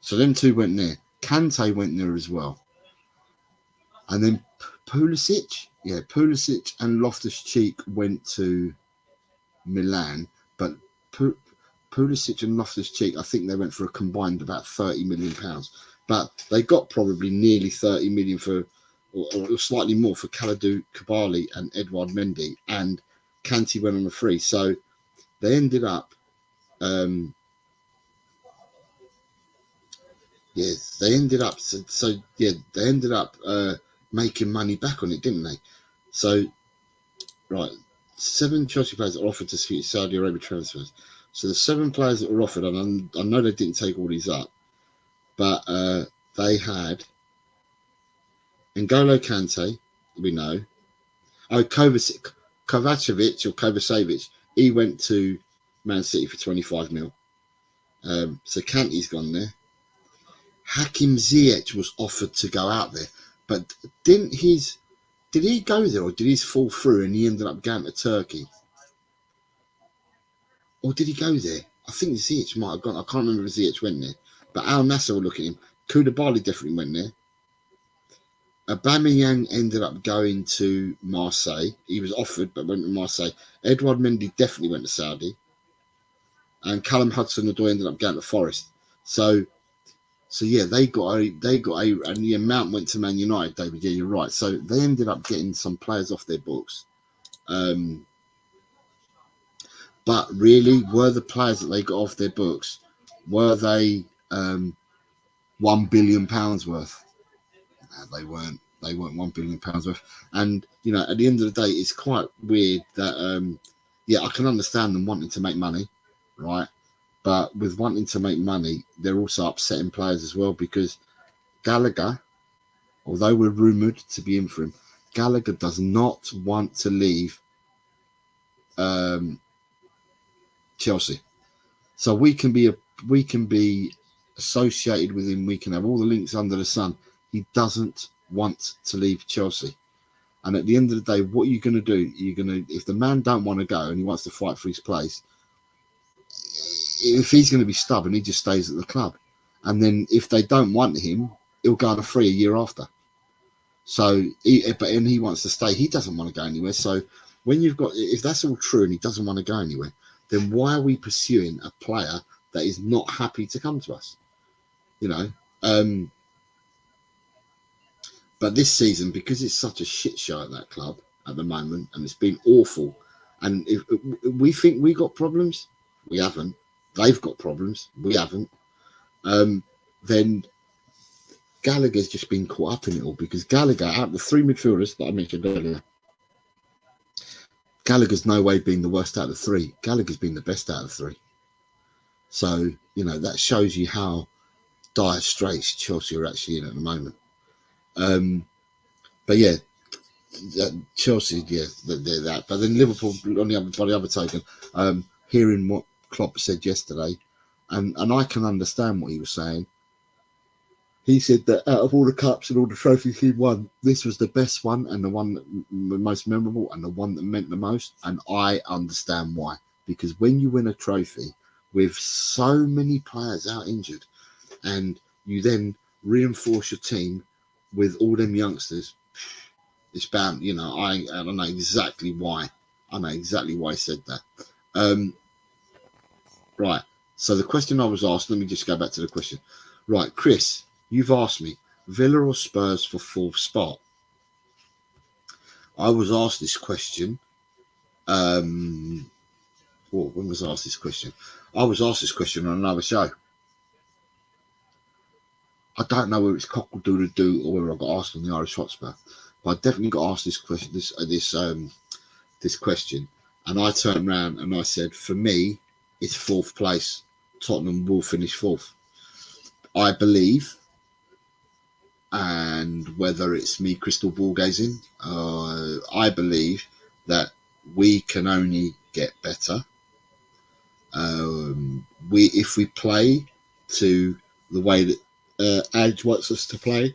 So them two went there. Kante went there as well. And then Pulisic and Loftus-Cheek went to Milan, but Pulisic and Loftus-Cheek, I think they went for a combined about £30 million, but they got probably nearly 30 million for, or slightly more for Kalidou Koulibaly and Edouard Mendy, and Kante went on a free. So they ended up, they ended up making money back on it, didn't they? So, right, 7 Chelsea players are offered to Saudi Arabia transfers. So the 7 players that were offered, and I know they didn't take all these up, but they had N'Golo Kante, we know. Oh, Kovacevic, he went to Man City for 25 mil. So Kante's gone there. Hakim Ziyech was offered to go out there, but did he go there, or did he fall through and he ended up going to Turkey? Or did he go there? I think Ziyech might have gone. I can't remember if Ziyech went there. But Al Nassr will look at him. Koulibaly definitely went there. Aubameyang ended up going to Marseille. He was offered, but went to Marseille. Edouard Mendy definitely went to Saudi. And Callum Hudson-Odoi ended up going to Forest. So yeah, they got and the amount went to Man United, David. Yeah, you're right. So they ended up getting some players off their books. But really, were the players that they got off their books, were they £1 billion worth? No, they weren't. They weren't £1 billion worth. And, at the end of the day, it's quite weird that, I can understand them wanting to make money, right? But with wanting to make money, they're also upsetting players as well, because Gallagher, although we're rumoured to be in for him, Gallagher does not want to leave Chelsea. So we can be associated with him. We can have all the links under the sun. He doesn't want to leave Chelsea. And at the end of the day, what are you going to do? If the man don't want to go and he wants to fight for his place, if he's going to be stubborn, he just stays at the club. And then if they don't want him, he'll go on a free a year after. So, he wants to stay. He doesn't want to go anywhere. So if that's all true and he doesn't want to go anywhere, then why are we pursuing a player that is not happy to come to us? But this season, because it's such a shit show at that club at the moment, and it's been awful, and if we think we got problems, we haven't. They've got problems, we haven't. Then Gallagher's just been caught up in it all, because Gallagher, out of the 3 midfielders that I mentioned earlier, Gallagher's no way been the worst out of the 3. Gallagher's been the best out of the 3. So, that shows you how dire straits Chelsea are actually in at the moment. But yeah, Chelsea, yeah, they're that. But then Liverpool, by the other token, hearing what Klopp said yesterday, and I can understand what he was saying. He said that out of all the cups and all the trophies he won, this was the best one and the one that the most memorable and the one that meant the most. And I understand why. Because when you win a trophy with so many players out injured, and you then reinforce your team with all them youngsters, it's bound, I don't know exactly why I know exactly why he said that. Right. So the question I was asked, let me just go back to the question. Right, Chris, you've asked me Villa or Spurs for fourth spot. I was asked this question. When was I asked this question? I was asked this question on another show. I don't know whether it's cockle-doodle-doo or whether I got asked on the Irish Hotspur, but I definitely got asked this question. This question, and I turned around and I said, for me, it's fourth place. Tottenham will finish fourth. I believe, and whether it's me crystal ball gazing, I believe that we can only get better. If we play to the way that Edge wants us to play,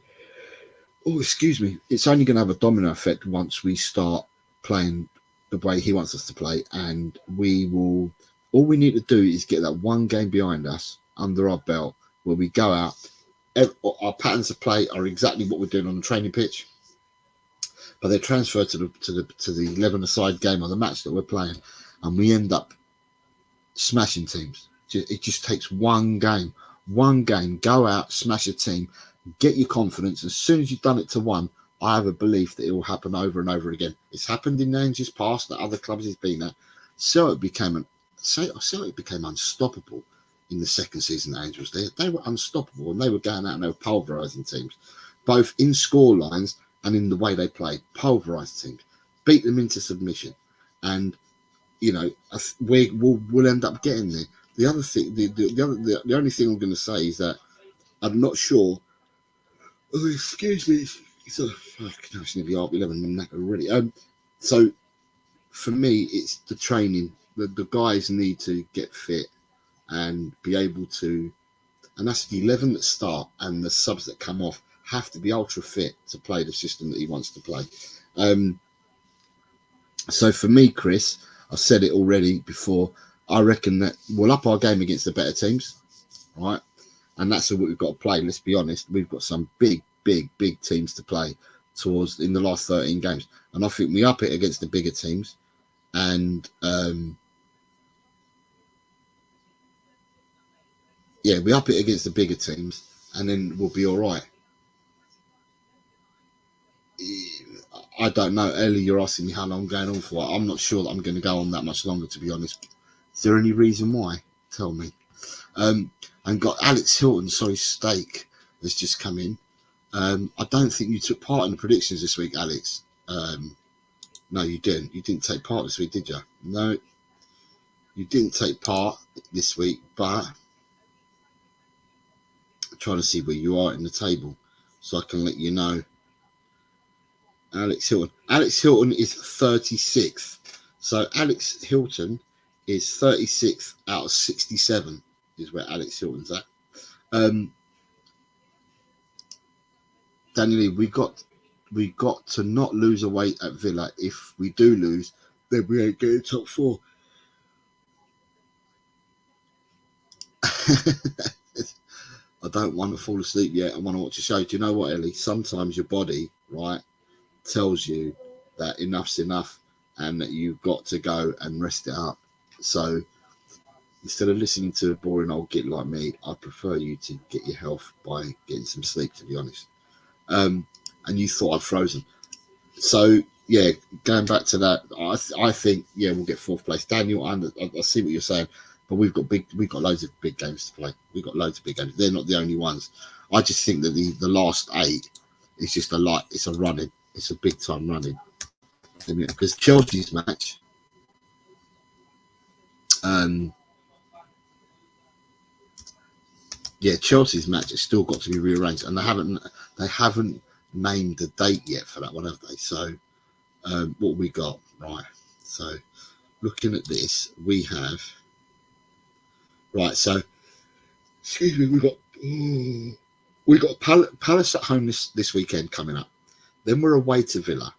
it's only going to have a domino effect once we start playing the way he wants us to play, and we will. All we need to do is get that one game behind us under our belt where we go out. Our patterns of play are exactly what we're doing on the training pitch, but they're transferred to the 11-a-side game or the match that we're playing, and we end up smashing teams. It just takes one game. Go out, smash a team, get your confidence. As soon as you've done it to one, I have a belief that it will happen over and over again. It's happened in Angers past that other clubs has been at. Celtic became unstoppable in the second season at Angels. They were unstoppable, and they were going out and they were pulverising teams, both in score lines and in the way they played. Pulverised teams, beat them into submission, and we'll end up getting there. The other thing, the only thing I'm going to say is that I'm not sure. Oh, excuse me. It's nearly 11. I'm knackered already. So for me, it's the training. The guys need to get fit and be able to, and that's the 11 that start and the subs that come off have to be ultra fit to play the system that he wants to play. So for me, Chris, I've said it already before. I reckon that we'll up our game against the better teams, right? And that's what we've got to play. Let's be honest. We've got some big teams to play towards in the last 13 games. And I think we up it against the bigger teams. And, we up it against the bigger teams. And then we'll be all right. I don't know. Ellie, you're asking me how long I'm going on for. I'm not sure that I'm going to go on that much longer, to be honest. Is there any reason why? Tell me. And got Alex Hilton, Steak has just come in. I don't think you took part in the predictions this week, Alex. No, you didn't. You didn't take part this week, did you? No, you didn't take part this week, but I'm trying to see where you are in the table so I can let you know. Alex Hilton. Alex Hilton is 36th. So Alex Hilton is 36th out of 67 is where Alex Hilton's at. Daniel, we got to not lose a weight at Villa. If we do lose, then we ain't getting top 4. I don't want to fall asleep yet. I want to watch a show. Do you know what, Ellie? Sometimes your body, right, tells you that enough's enough and that you've got to go and rest it up. So instead of listening to a boring old git like me, I prefer you to get your health by getting some sleep, to be honest. And you thought I'd frozen. So, going back to that, I think, we'll get 4th place. Daniel, I see what you're saying, but we've got loads of big games to play. We've got loads of big games. They're not the only ones. I just think that the last 8 is just it's a running. It's a big time running. Because Chelsea's match, Chelsea's match has still got to be rearranged, and they haven't named the date yet for that one, have they? So, what we got, right? So, looking at this, we have So, excuse me, we got Palace at home this weekend coming up. Then we're away to Villa.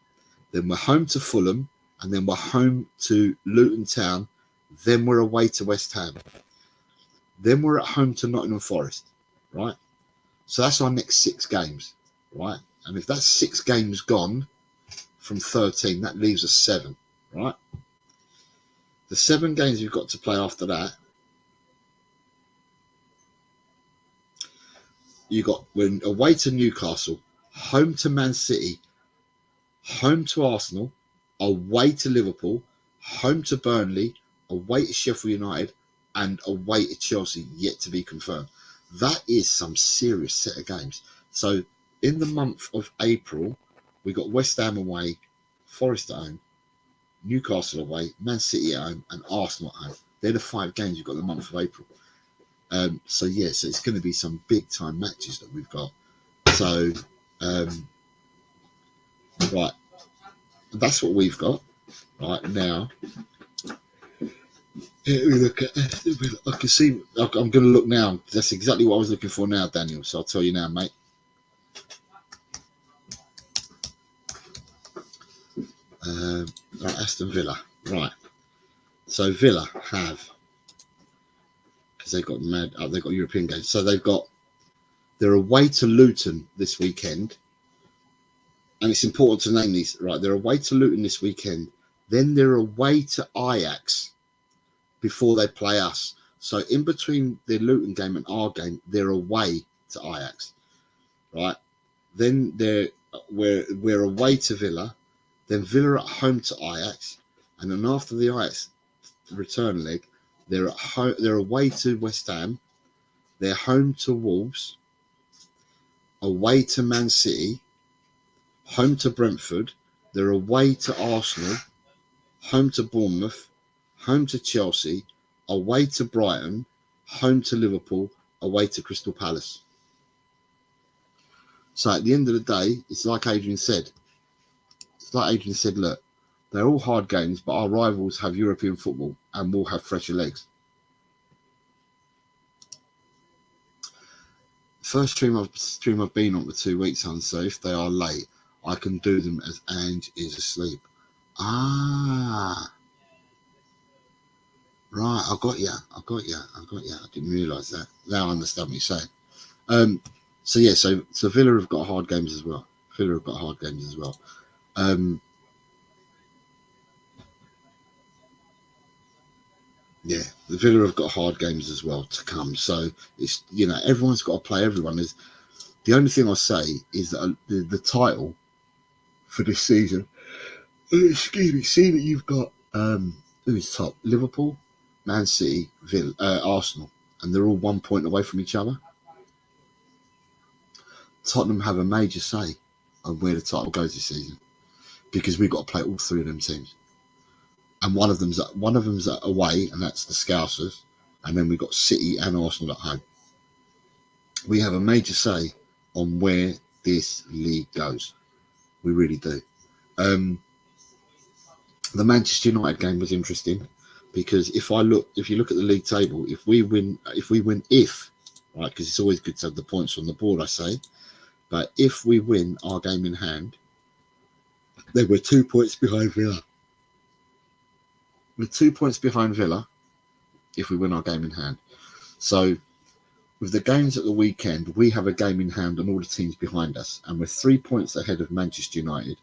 Then we're home to Fulham, and then we're home to Luton Town. Then we're away to West Ham. Then we're at home to Nottingham Forest, right? So that's our next 6 games, right? And if that's 6 games gone from 13, that leaves us 7, right? The 7 games you've got to play after that, you got when away to Newcastle, home to Man City, home to Arsenal, away to Liverpool, home to Burnley, away to Sheffield United, and away to Chelsea, yet to be confirmed. That is some serious set of games. So in the month of April, we got West Ham away, Forest at home, Newcastle away, Man City at home, and Arsenal at home. They're the 5 games you've got in the month of April. So it's going to be some big time matches that we've got. So right, that's what we've got right now. Here we look at. I can see. I'm going to look now. That's exactly what I was looking for now, Daniel. So I'll tell you now, mate. Right, Aston Villa. Right. So Villa have, because they've got they've got European games. So they're away to Luton this weekend, and it's important to name these. Right, they're away to Luton this weekend. Then they're away to Ajax before they play us. So in between the Luton game and our game, they're away to Ajax, right? Then we're away to Villa, then Villa at home to Ajax, and then after the Ajax return leg, they're at home. They're away to West Ham, they're home to Wolves, away to Man City, home to Brentford, they're away to Arsenal, home to Bournemouth, home to Chelsea, away to Brighton, home to Liverpool, away to Crystal Palace. So at the end of the day, it's like Adrian said. Look, they're all hard games, but our rivals have European football and will have fresher legs. First stream I've been on for 2 weeks, hon, so if they are late, I can do them as Ange is asleep. Ah. Right, I got you. I didn't realise that. Now I understand what you're saying. So Villa have got hard games as well. Yeah, the Villa have got hard games as well to come. So it's everyone's got to play everyone. Is the only thing I say is that the title for this season. Excuse me. See that you've got who's top? Liverpool, Man City, Villa, Arsenal, and they're all 1 point away from each other. Tottenham have a major say on where the title goes this season because we've got to play all 3 of them teams, and one of them's away, and that's the Scousers, and then we've got City and Arsenal at home. We have a major say on where this league goes. We really do. The Manchester United game was interesting because if you look at the league table, if we win, right, because it's always good to have the points on the board, I say, but if we win our game in hand, then we're 2 points behind Villa. We're 2 points behind Villa if we win our game in hand. So with the games at the weekend, we have a game in hand on all the teams behind us, and we're 3 points ahead of Manchester United,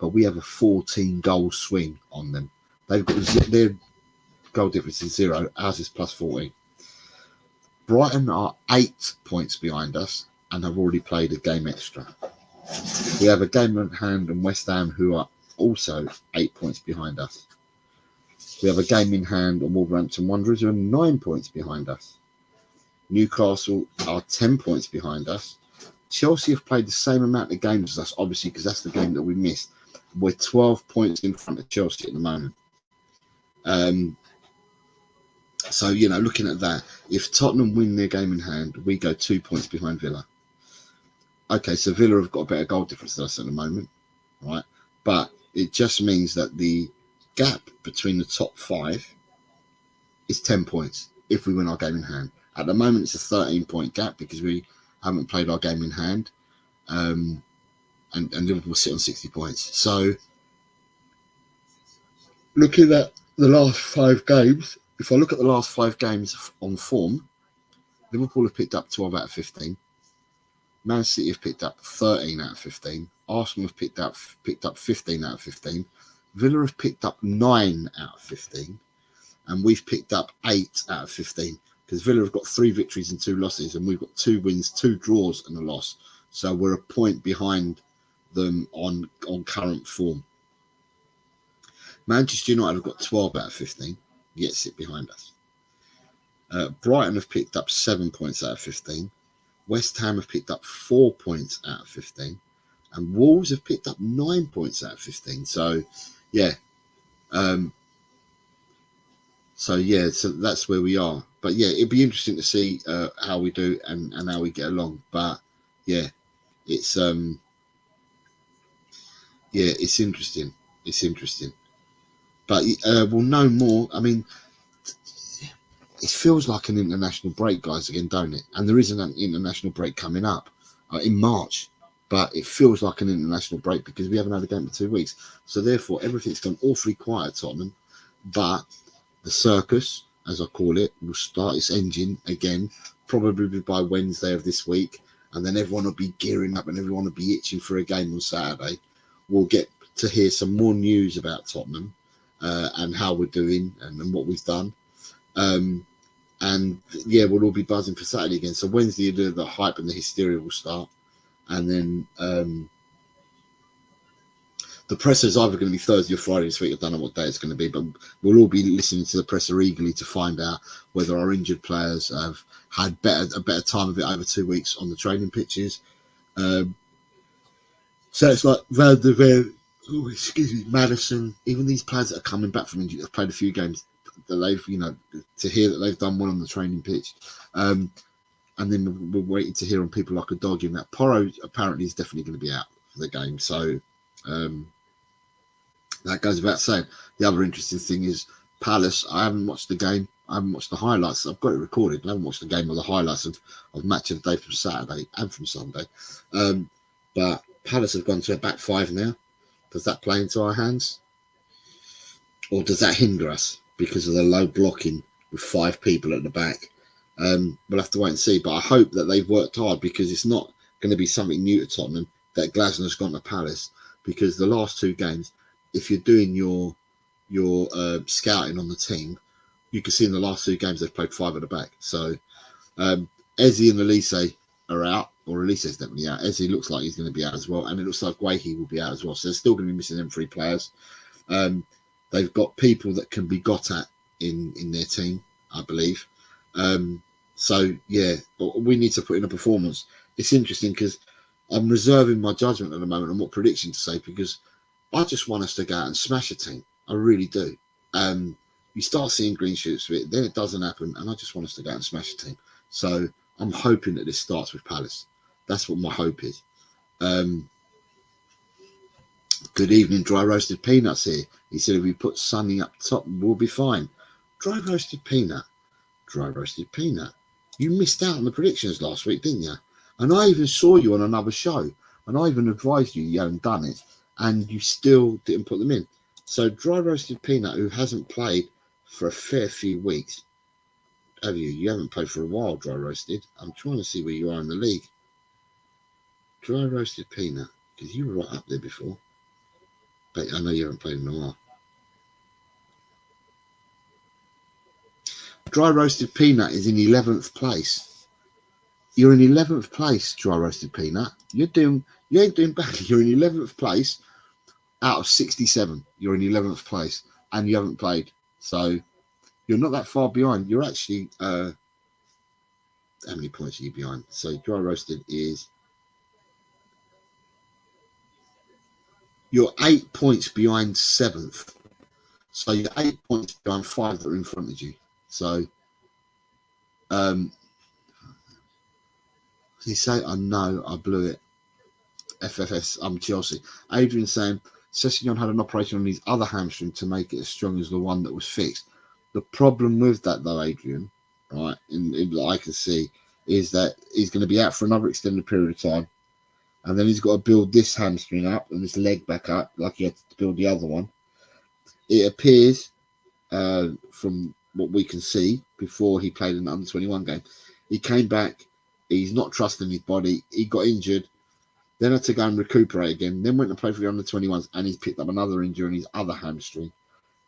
but we have a 14 goal swing on them. They've got their goal difference is 0. Ours is plus 14. Brighton are 8 points behind us and have already played a game extra. We have a game in hand on West Ham, who are also 8 points behind us. We have a game in hand on Wolverhampton Wanderers, who are 9 points behind us. Newcastle are 10 points behind us. Chelsea have played the same amount of games as us, obviously, because that's the game that we missed. We're 12 points in front of Chelsea at the moment. So, looking at that, if Tottenham win their game in hand, we go 2 points behind Villa. Okay, so Villa have got a better goal difference than us at the moment, right? But it just means that the gap between the top 5 is 10 points if we win our game in hand. At the moment, it's a 13-point gap because we haven't played our game in hand, and Liverpool sit on 60 points. So, looking at the last 5 games, if I look at the last 5 games on form, Liverpool have picked up 12 out of 15. Man City have picked up 13 out of 15. Arsenal have picked up 15 out of 15. Villa have picked up 9 out of 15. and we've picked up 8 out of 15 because Villa have got 3 victories and 2 losses, and we've got 2 wins, 2 draws, and a loss. So we're a point behind them on current form. Manchester United have got 12 out of 15, yet sit behind us. Brighton have picked up 7 points out of 15. West Ham have picked up 4 points out of 15. And Wolves have picked up 9 points out of 15. So, yeah. So that's where we are. But, yeah, it'd be interesting to see how we do and how we get along. But, yeah, it's it's interesting. It's interesting. But we'll know more. I mean, it feels like an international break, guys, again, don't it? And there isn't an international break coming up in March. But it feels like an international break because we haven't had a game for 2 weeks. So, therefore, everything's gone awfully quiet at Tottenham. But the circus, as I call it, will start its engine again, probably by Wednesday of this week. And then everyone will be gearing up and everyone will be itching for a game on Saturday. We'll get to hear some more news about Tottenham and how we're doing and what we've done. And, yeah, we'll all be buzzing for Saturday again. So, Wednesday, the hype and the hysteria will start. And then the presser is either going to be Thursday or Friday this week. I don't know what day it's going to be, but we'll all be listening to the presser eagerly to find out whether our injured players have had a better time of it over 2 weeks on the training pitches. So it's like Van de Ven, Maddison, even these players that are coming back from injury have played a few games that they've, to hear that they've done well on the training pitch. And then we're waiting to hear on people like Udogie and that. Porro apparently is definitely going to be out for the game. So that goes without saying. The other interesting thing is Palace. I haven't watched the game. I haven't watched the highlights. I've got it recorded. I haven't watched the game or the highlights of match of the day from Saturday and from Sunday. But Palace have gone to a back 5 now. Does that play into our hands? Or does that hinder us because of the low blocking with 5 people at the back? We'll have to wait and see, but I hope that they've worked hard because it's not going to be something new to Tottenham that Glasner's gone to Palace, because the last 2 games, if you're doing your scouting on the team, you can see in the last 2 games they've played 5 at the back. So Eze and Elise are out, or Elise is definitely out. Eze looks like he's going to be out as well, and it looks like Guehi will be out as well. So they're still going to be missing them 3 players. They've got people that can be got at in their team, I believe. So, yeah, we need to put in a performance. It's interesting because I'm reserving my judgment at the moment on what prediction to say, because I just want us to go out and smash a team. I really do. You start seeing green shoots of it, then it doesn't happen, and I just want us to go out and smash a team. So I'm hoping that this starts with Palace. That's what my hope is. Good evening, Dry Roasted Peanuts here. He said if we put Sonny up top, we'll be fine. Dry Roasted Peanut. Dry Roasted Peanut. You missed out on the predictions last week, didn't you? And I even saw you on another show, and I even advised you hadn't done it, and you still didn't put them in. So Dry Roasted Peanut, who hasn't played for a fair few weeks, have you? You haven't played for a while, Dry Roasted. I'm trying to see where you are in the league. Dry Roasted Peanut, because you were right up there before. But I know you haven't played in a while. Dry Roasted Peanut is in 11th place. You're in 11th place, Dry Roasted Peanut. You ain't doing badly. You're in 11th place out of 67. You're in 11th place and you haven't played. So you're not that far behind. You're actually, how many points are you behind? So Dry Roasted is, you're 8 points behind 7th. So you're 8 points behind 5 that are in front of you. So, you say, I know, I blew it. FFS, I'm Chelsea. Adrian saying, Sessegnon had an operation on his other hamstring to make it as strong as the one that was fixed. The problem with that, though, Adrian, right, in I can see, is that he's going to be out for another extended period of time. And then he's got to build this hamstring up and this leg back up, like he had to build the other one. It appears, from what we can see, before he played in the under-21 game, he came back, he's not trusting his body, he got injured, then had to go and recuperate again, then went and play for the under-21s, and he's picked up another injury in his other hamstring.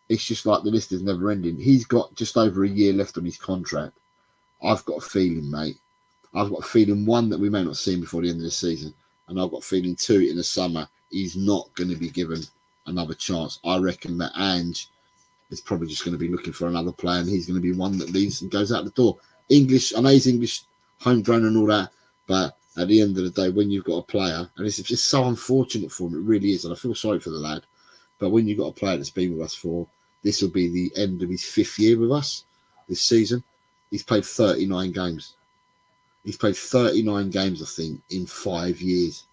it's just like the list is never ending. He's got just over a year left on his contract. I've got a feeling, mate. I've got a feeling, one, that we may not see him before the end of the season, and I've got a feeling, two, in the summer, he's not going to be given another chance. I reckon that Ange is probably just going to be looking for another player, and he's going to be one that leaves and goes out the door. English, I know he's English, homegrown and all that, but at the end of the day, when you've got a player, and it's just so unfortunate for him, it really is, and I feel sorry for the lad, but when you've got a player that's been with us for, this will be the end of his 5th year with us this season. He's played 39 games. He's played 39 games, I think, in 5 years.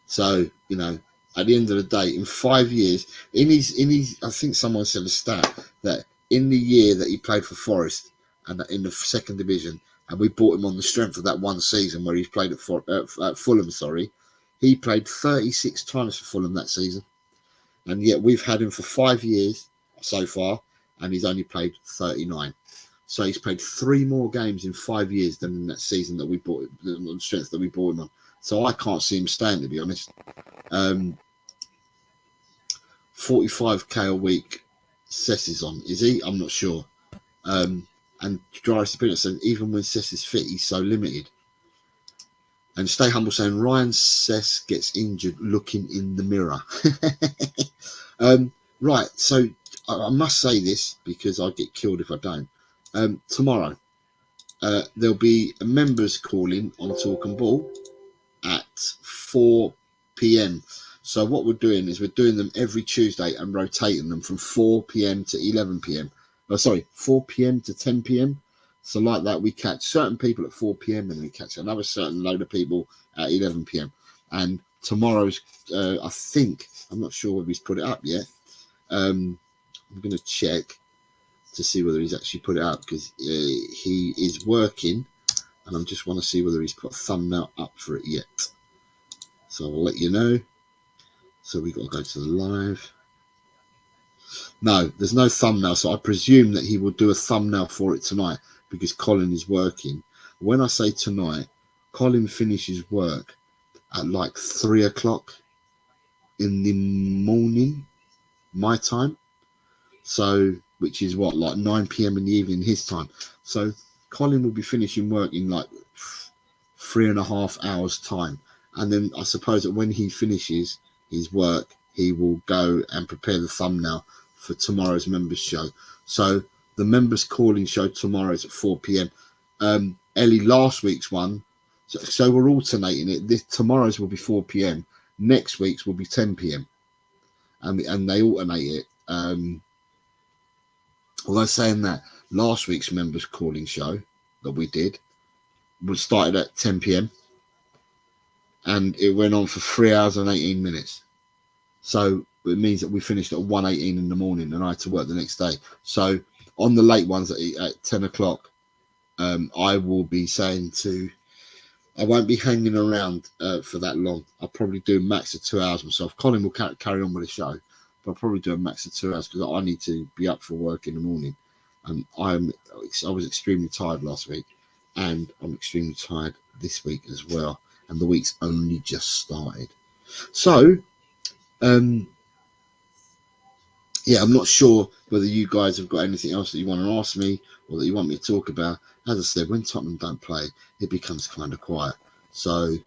So, you know, at the end of the day, in 5 years, in his, I think someone said a stat that in the year that he played for Forest and in the 2nd division, and we bought him on the strength of that one season where he's played at Fulham, he played 36 times for Fulham that season. And yet we've had him for 5 years so far, and he's only played 39. So he's played 3 more games in 5 years than in that season that we bought him, the strength that we bought him on. So I can't see him staying, to be honest. 45k a week, Cess is on. Is he? I'm not sure. And Dry Spirit said, even when Cess is fit, he's so limited. And Stay Humble saying, Ryan Cess gets injured looking in the mirror. Right, so I must say this because I get killed if I don't. Tomorrow, there'll be a members calling on Talk and Ball at 4 p.m. So what we're doing is we're doing them every Tuesday and rotating them from 4 p.m. to 11 p.m. 4 p.m. to 10 p.m. So like that, we catch certain people at 4 p.m. and we catch another certain load of people at 11 p.m. And tomorrow's, I think, I'm not sure whether he's put it up yet. I'm going to check to see whether he's actually put it up because he is working, and I just want to see whether he's put a thumbnail up for it yet. So I'll let you know. So we've got to go to the live. No, there's no thumbnail, so I presume that he will do a thumbnail for it tonight because Colin is working. When I say tonight, Colin finishes work at like 3 o'clock in the morning, my time. So, which is what, like 9 p.m. in the evening, his time. So Colin will be finishing work in like 3.5 hours time. And then I suppose that when he finishes his work, he will go and prepare the thumbnail for tomorrow's members show. So the members calling show tomorrow is at 4 p.m. Ellie, last week's one, so we're alternating it. Tomorrow's will be 4 p.m. Next week's will be 10 p.m. And they alternate it. Although saying that, last week's members calling show that we did was started at 10 p.m. and it went on for 3 hours and 18 minutes. So it means that we finished at 1:18 in the morning and I had to work the next day. So on the late ones at 10 o'clock, I will be saying I won't be hanging around for that long. I'll probably do a max of 2 hours myself. Colin will carry on with the show, but I'll probably do a max of 2 hours because I need to be up for work in the morning. And I was extremely tired last week, and I'm extremely tired this week as well. And the week's only just started. So, yeah, I'm not sure whether you guys have got anything else that you want to ask me or that you want me to talk about. As I said, when Tottenham don't play, it becomes kind of quiet. So,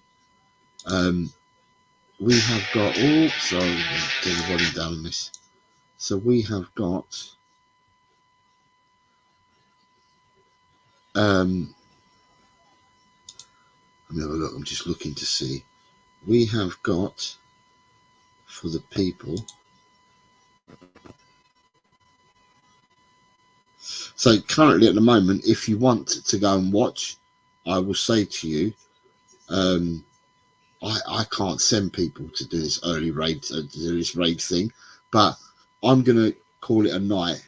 we have got... Oh, sorry, get the volume down on this. So we have got... let me have a look. I'm just looking to see. We have got, for the people... So currently at the moment, if you want to go and watch, I will say to you, I can't send people to do this early raid, to do this raid thing, but I'm going to call it a night.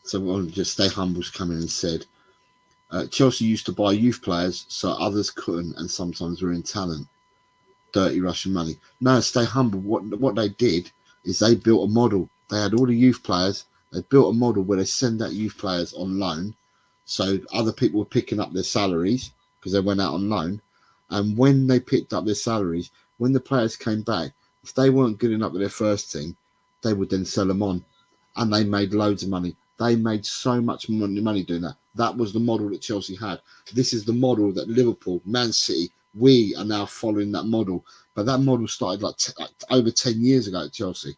So I'll just Stay Humble's come in and said, Chelsea used to buy youth players so others couldn't, and sometimes were in talent. Dirty Russian money. No, Stay Humble. What they did is they built a model. They had all the youth players. They built a model where they send out youth players on loan, so other people were picking up their salaries because they went out on loan. And when they picked up their salaries, when the players came back, if they weren't good enough with their first team, they would then sell them on, and they made loads of money. They made so much money doing that. That was the model that Chelsea had. This is the model that Liverpool, Man City, we are now following that model. But that model started like over 10 years ago at Chelsea.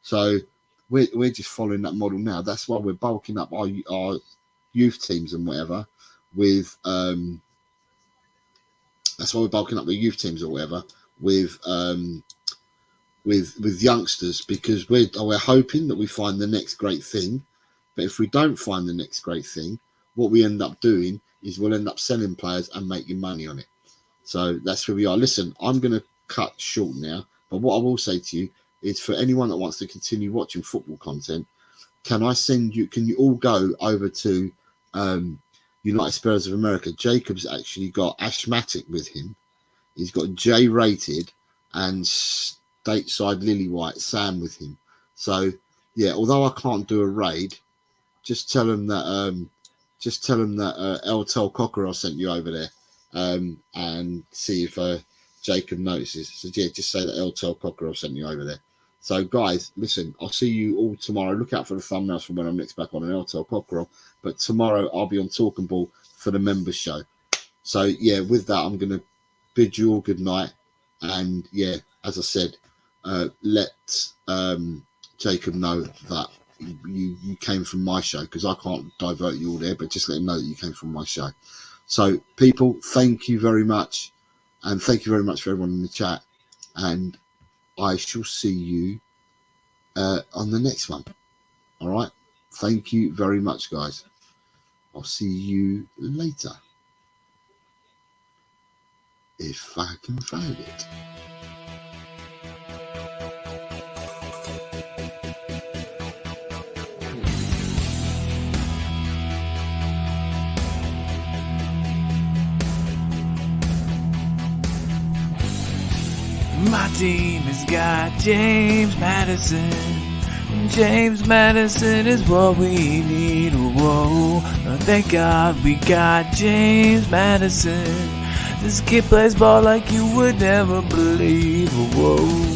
So we're just following that model now. That's why we're bulking up our youth teams and whatever with that's why we're bulking up the youth teams or whatever with youngsters, because we're hoping that we find the next great thing. But if we don't find the next great thing, what we end up doing is we'll end up selling players and making money on it. So that's where we are. Listen, I'm going to cut short now, but what I will say to you is, for anyone that wants to continue watching football content, can you all go over to United Spurs of America? Jacob's actually got Ashmatic with him. He's got J Rated and Stateside Lily-White Sam with him. So yeah, although I can't do a raid, just tell him that Eltel Cockerell sent you over there, and see if Jacob notices. So yeah, just say that Eltel Cockerell sent you over there. So guys, listen, I'll see you all tomorrow. Look out for the thumbnails for when I'm next back on an Eltel Cockerell. But tomorrow I'll be on Talking Ball for the members show. So yeah, with that, I'm going to bid you all good night. And yeah, as I said, let Jacob know that you came from my show, because I can't divert you all there, but just let him know that you came from my show. So people, thank you very much, and thank you very much for everyone in the chat, and I shall see you on the next one. All right, thank you very much, guys. I'll see you later, if I can find it. My team has got James Maddison. James Maddison is what we need. Whoa, thank God we got James Maddison. This kid plays ball like you would never believe. Whoa.